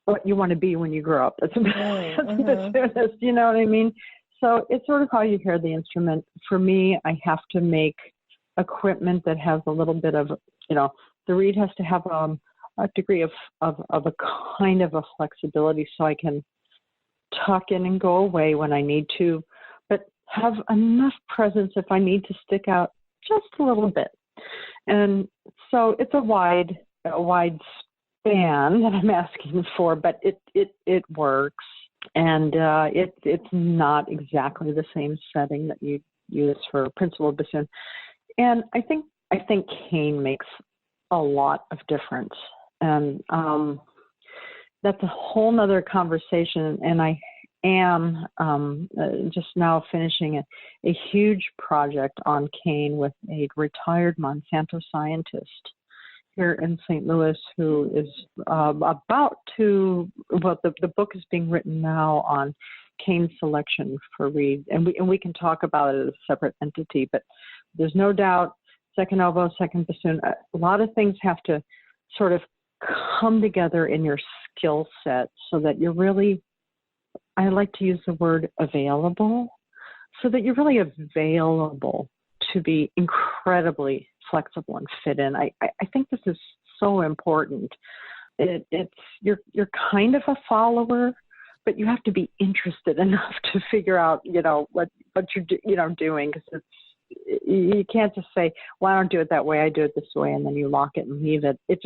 what you want to be when you grow up. That's bassoonist, you know what I mean? So it's sort of how you hear the instrument. For me, I have to make equipment that has a little bit of, the reed has to have a degree of a kind of a flexibility so I can tuck in and go away when I need to, but have enough presence if I need to stick out just a little bit. And so it's a wide span that I'm asking for, but it works. And it's not exactly the same setting that you use for principal bassoon. And I think cane makes a lot of difference. And that's a whole nother conversation. And I am just now finishing a huge project on cane with a retired Monsanto scientist here in St. Louis who is about to, the book is being written now on cane selection for reed. And we can talk about it as a separate entity, but there's no doubt second oboe, second bassoon, a lot of things have to sort of come together in your skill set so that you're really, I like to use the word available, so that you're really available to be incredibly flexible and fit in. I think this is so important. It's you're kind of a follower, but you have to be interested enough to figure out, what you're doing, because you can't just say, well, I don't do it that way, I do it this way, and then you lock it and leave it. It's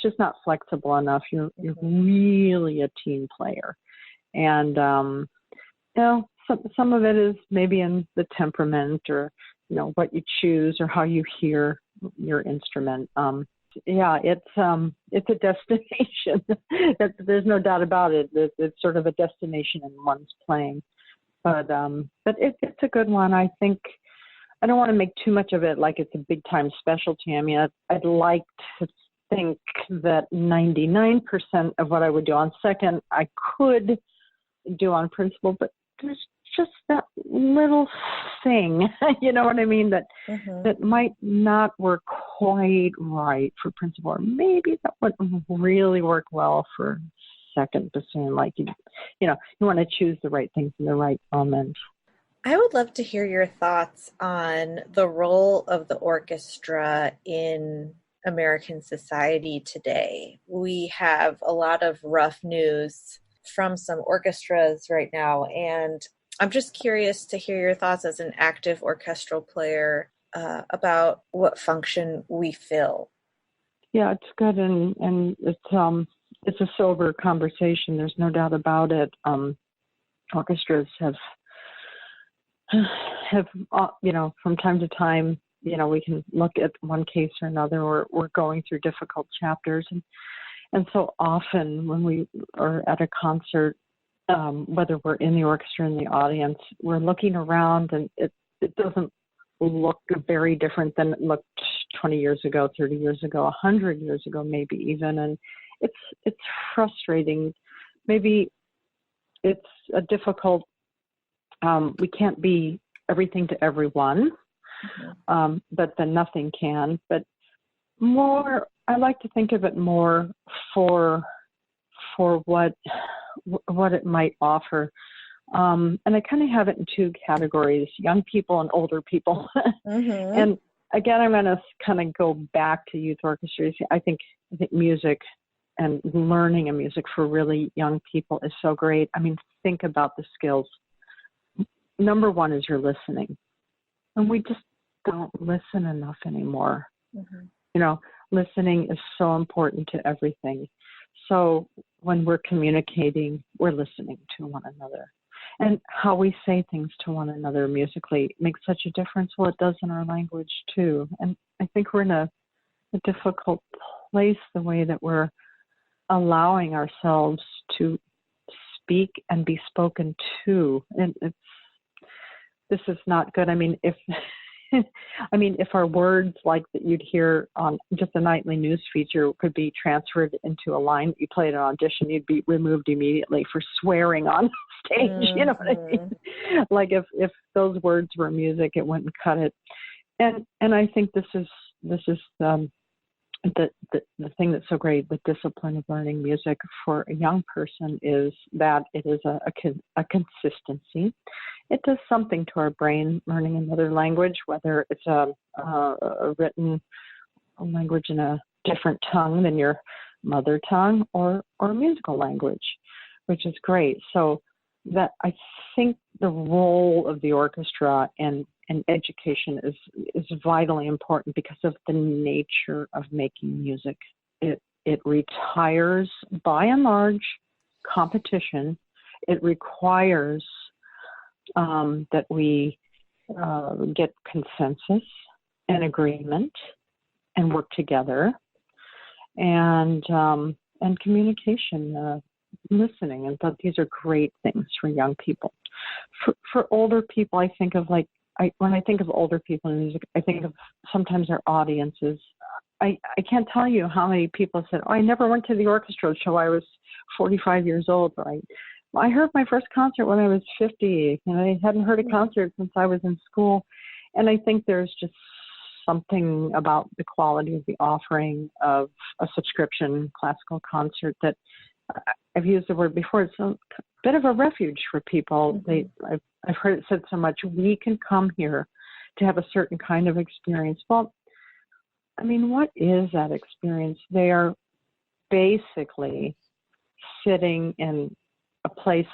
just not flexible enough. You're really a team player. And, some of it is maybe in the temperament or, what you choose or how you hear your instrument. It's a destination. There's no doubt about it. It's sort of a destination in one's playing. But it's a good one. I think I don't want to make too much of it like it's a big time specialty. I mean, I'd like to think that 99% of what I would do on second, I could do on principal, but there's just that little thing, you know what I mean, that that might not work quite right for principal, or maybe that would really work well for second bassoon. Like you want to choose the right things in the right moment. I would love to hear your thoughts on the role of the orchestra in American society today. We have a lot of rough news from some orchestras right now, and I'm just curious to hear your thoughts as an active orchestral player about what function we fill. Yeah, it's good, and it's it's a sober conversation. There's no doubt about it. Orchestras have from time to time, we can look at one case or another, or we're going through difficult chapters. And so often when we are at a concert, whether we're in the orchestra or in the audience, we're looking around, and it doesn't look very different than it looked 20 years ago, 30 years ago, 100 years ago, maybe even. And it's frustrating. Maybe it's a difficult, we can't be everything to everyone, but then nothing can. But more, I like to think of it more for what it might offer. And I kind of have it in two categories: young people and older people. And again, I'm going to kind of go back to youth orchestras. I think music and learning a music for really young people is so great. I mean, think about the skills. Number one is your listening. And we just don't listen enough anymore. Listening is so important to everything. So when we're communicating, we're listening to one another. And how we say things to one another musically makes such a difference. Well, it does in our language too. And I think we're in a difficult place, the way that we're allowing ourselves to speak and be spoken to. And this is not good. I mean, if our words like that you'd hear on just a nightly news feature could be transferred into a line that you play at an audition, you'd be removed immediately for swearing on stage. You know what I mean? Like if those words were music, it wouldn't cut it. And I think this is the thing that's so great, the discipline of learning music for a young person, is that it is a consistency. It does something to our brain, learning another language, whether it's a written language in a different tongue than your mother tongue, or a musical language, which is great. So that, I think the role of the orchestra and education is vitally important because of the nature of making music. It retires, by and large, competition. It requires that we get consensus and agreement and work together, and communication, listening. And these are great things for young people. For older people, I think of when I think of older people in music, I think of sometimes our audiences. I can't tell you how many people said, "Oh, I never went to the orchestra until I was 45 years old." Right? I heard my first concert when I was 50. I hadn't heard a concert since I was in school. And I think there's just something about the quality of the offering of a subscription classical concert that I've used the word before. It's a bit of a refuge for people. I've heard it said so much. We can come here to have a certain kind of experience. Well, I mean, what is that experience? They are basically sitting in a place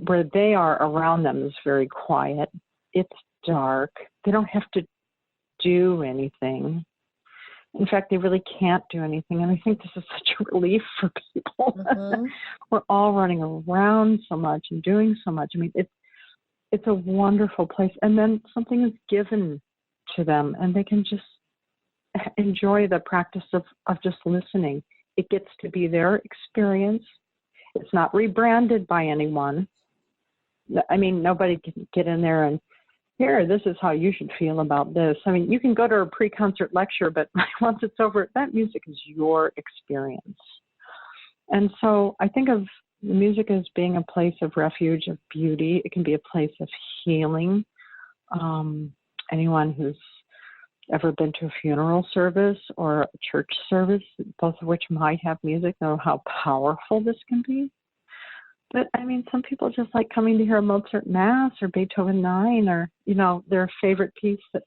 where they are around them is very quiet. It's dark. They don't have to do anything. In fact, they really can't do anything. And I think this is such a relief for people. We're all running around so much and doing so much. I mean, it's a wonderful place. And then something is given to them, and they can just enjoy the practice of just listening. It gets to be their experience. It's not rebranded by anyone. I mean, nobody can get in there and, "Here, this is how you should feel about this." I mean, you can go to a pre-concert lecture, but once it's over, that music is your experience. And so I think of music as being a place of refuge, of beauty. It can be a place of healing. Anyone who's ever been to a funeral service or a church service, both of which might have music, know how powerful this can be. But I mean, some people just like coming to hear a Mozart Mass or Beethoven 9, or, their favorite piece that,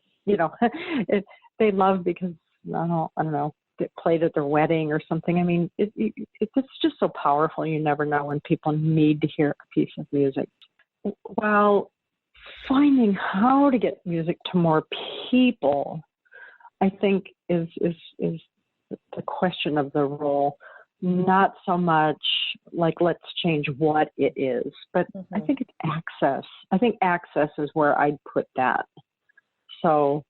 they love because, I don't know, it played at their wedding or something. I mean, it's just so powerful. You never know when people need to hear a piece of music. While finding how to get music to more people, I think is the question of the role. not so much like let's change what it is, but I think it's access. I think access is where I'd put that. So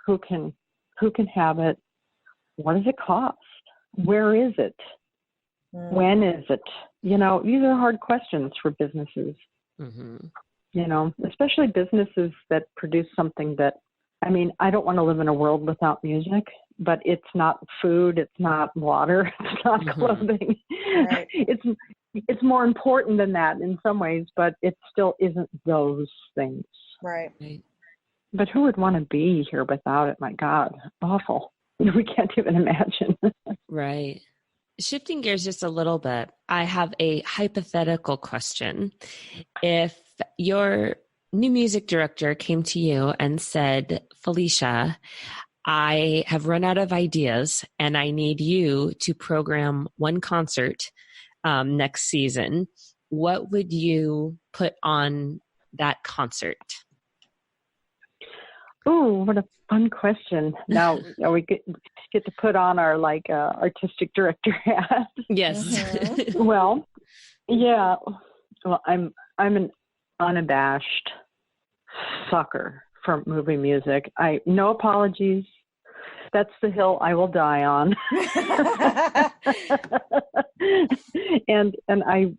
who can have it? What does it cost? Where is it? When is it? These are hard questions for businesses. Especially businesses that produce something that, I don't want to live in a world without music, but it's not food, it's not water, it's not clothing. Right. It's more important than that in some ways, but it still isn't those things. Right. But who would want to be here without it? My God, awful. We can't even imagine. Right. Shifting gears just a little bit, I have a hypothetical question. If your new music director came to you and said, Felicia, I have run out of ideas and I need you to program one concert next season, what would you put on that concert? Oh, what a fun question. Now, we get to put on our artistic director hat. Yes. Well, yeah. Well, I'm an unabashed sucker for movie music. No apologies. That's the hill I will die on. and I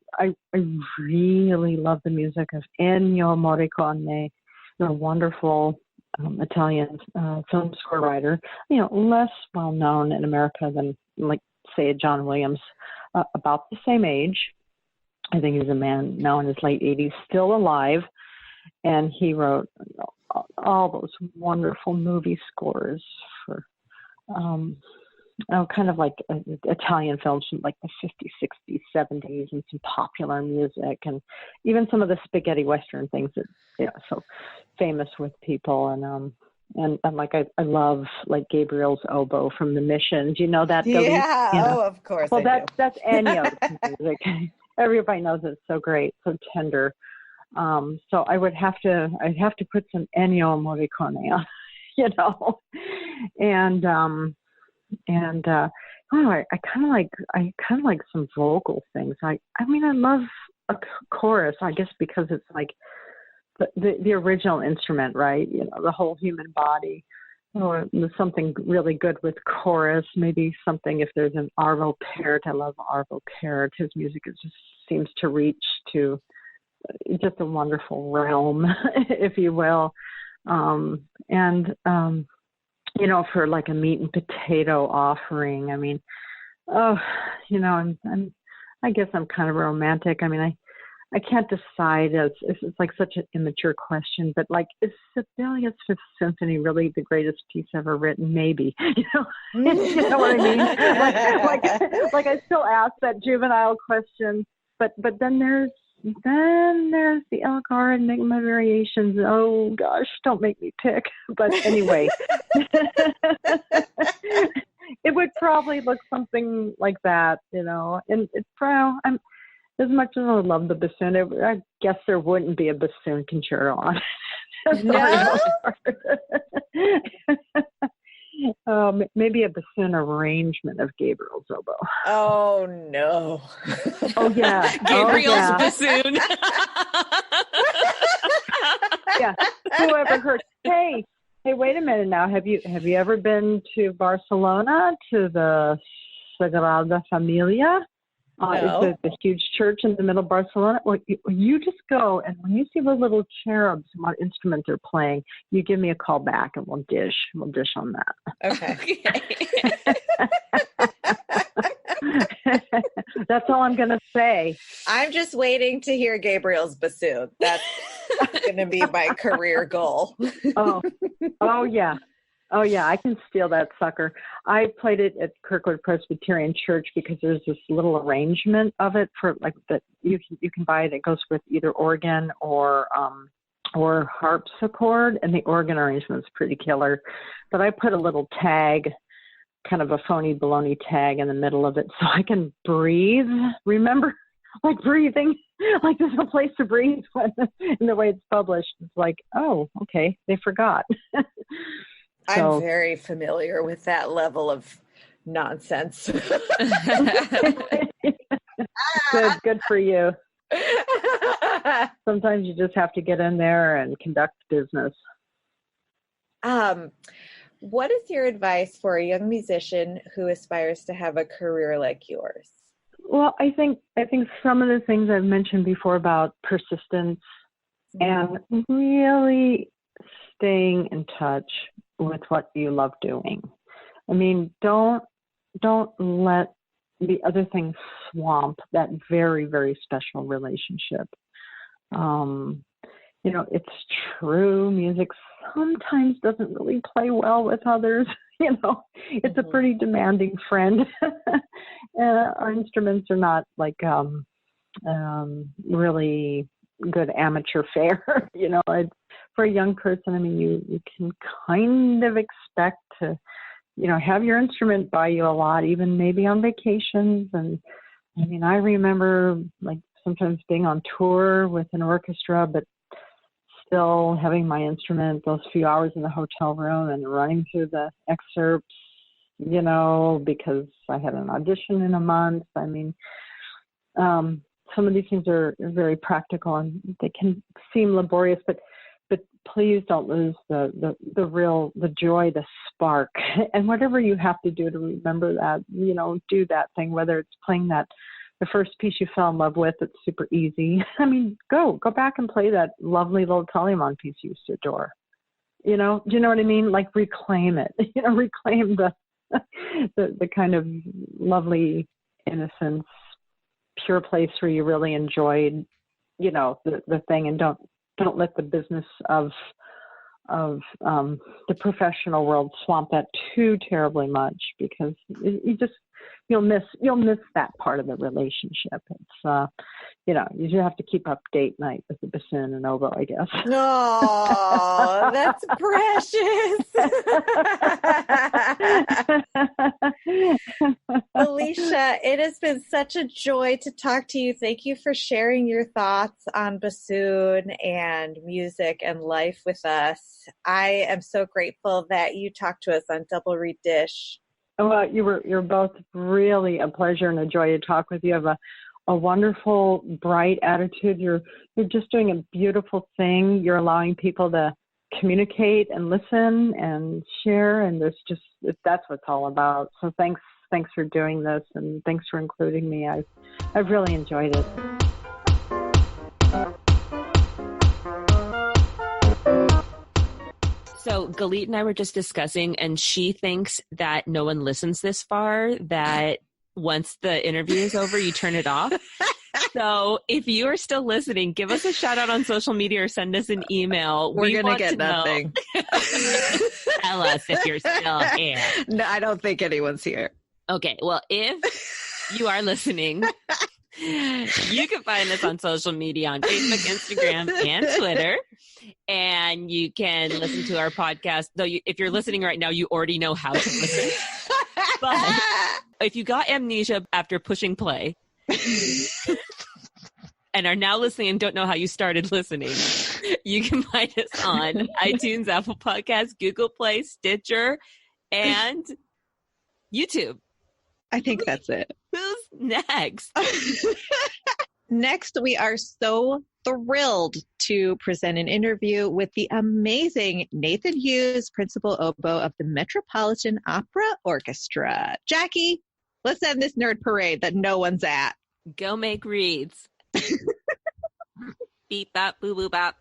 really love the music of Ennio Morricone, the wonderful Italian film score writer. Less well known in America than say John Williams. About the same age. I think he's a man now in his late 80s, still alive, and he wrote all those wonderful movie scores for kind of like Italian films from like the 50s, 60s, 70s, and some popular music, and even some of the spaghetti western things that so famous with people. And I love like Gabriel's oboe from The Mission. Do you know that? Yeah, of course. Well, that's Ennio's music. Everybody knows it's so great, so tender. So I'd have to put some Ennio Morricone on, I kind of like some vocal things. I love a chorus, I guess, because it's like the original instrument, right? The whole human body. Or there's something really good with chorus. Maybe something if there's an Arvo Pärt. I love Arvo Pärt. His music just seems to reach to just a wonderful realm, if you will. For like a meat and potato offering, I guess I'm kind of romantic. I can't decide. It's like such an immature question, but like, is Sibelius Fifth Symphony really the greatest piece ever written? Maybe, you know what I mean? Like I still ask that juvenile question, but then there's the Elgar Enigma variations. Oh gosh, don't make me pick. But anyway, it would probably look something like that, and it's probably, as much as I love the bassoon, I guess there wouldn't be a bassoon concerto on it. Maybe a bassoon arrangement of Gabriel's oboe. Oh, no. Oh, yeah. Gabriel's bassoon. Yeah. Whoever heard, hey, wait a minute now. Have you ever been to Barcelona to the Sagrada Familia? No. It's a huge church in the middle of Barcelona. Well, you just go, and when you see the little cherubs and what instrument they're playing, you give me a call back, and we'll dish on that. Okay. That's all I'm going to say. I'm just waiting to hear Gabriel's bassoon. That's going to be my career goal. Oh yeah. Oh yeah, I can steal that sucker. I played it at Kirkwood Presbyterian Church because there's this little arrangement of it for like that you can buy it. It goes with either organ or harpsichord, and the organ arrangement is pretty killer. But I put a little tag, kind of a phony baloney tag in the middle of it so I can breathe. Remember, like breathing, like there's no place to breathe when in the way it's published. It's like, oh, okay, they forgot. I'm very familiar with that level of nonsense. Good for you. Sometimes you just have to get in there and conduct business. What is your advice for a young musician who aspires to have a career like yours? Well, I think some of the things I've mentioned before about persistence and really staying in touch with what you love doing. I mean, don't let the other things swamp that very, very special relationship. It's true. Music sometimes doesn't really play well with others. It's a pretty demanding friend. Our instruments are not like really good amateur fare. For a young person, I mean, you can kind of expect to, have your instrument by you a lot, even maybe on vacations. And I mean, I remember like sometimes being on tour with an orchestra, but still having my instrument those few hours in the hotel room and running through the excerpts, because I had an audition in a month. I mean, some of these things are very practical and they can seem laborious, but please don't lose the joy, the spark, and whatever you have to do to remember that, do that thing, whether it's playing the first piece you fell in love with, it's super easy. I mean, go back and play that lovely little Telemann piece you used to adore. Do you know what I mean? Like reclaim it, reclaim the kind of lovely innocence, pure place where you really enjoyed, the thing, and don't let the business of the professional world swamp that too terribly much, because you'll miss that part of the relationship. It's you have to keep up date night with the bassoon and oboe, I guess. Oh, that's precious. Felicia, it has been such a joy to talk to you. Thank you for sharing your thoughts on bassoon and music and life with us. I am so grateful that you talked to us on Double Reed Dish. Well, you're both really a pleasure and a joy to talk with. You have a wonderful, bright attitude. You're just doing a beautiful thing. You're allowing people to communicate and listen and share, and that's what it's all about. So thanks for doing this, and thanks for including me. I've really enjoyed it. So Galit and I were just discussing, and she thinks that no one listens this far, that once the interview is over, you turn it off. So if you are still listening, give us a shout out on social media or send us an email. We're going to get nothing. Tell us if you're still here. No, I don't think anyone's here. Okay. Well, if you are listening, you can find us on social media on Facebook, Instagram, and Twitter. And you can listen to our podcast. Though if you're listening right now, you already know how to listen. But if you got amnesia after pushing play and are now listening and don't know how you started listening, you can find us on iTunes, Apple Podcasts, Google Play, Stitcher, and YouTube. I think that's it. Who's next? Next, we are so thrilled to present an interview with the amazing Nathan Hughes, principal oboe of the Metropolitan Opera Orchestra. Jackie, let's end this nerd parade that no one's at. Go make reeds. Beep, bop, boo, boo, bop.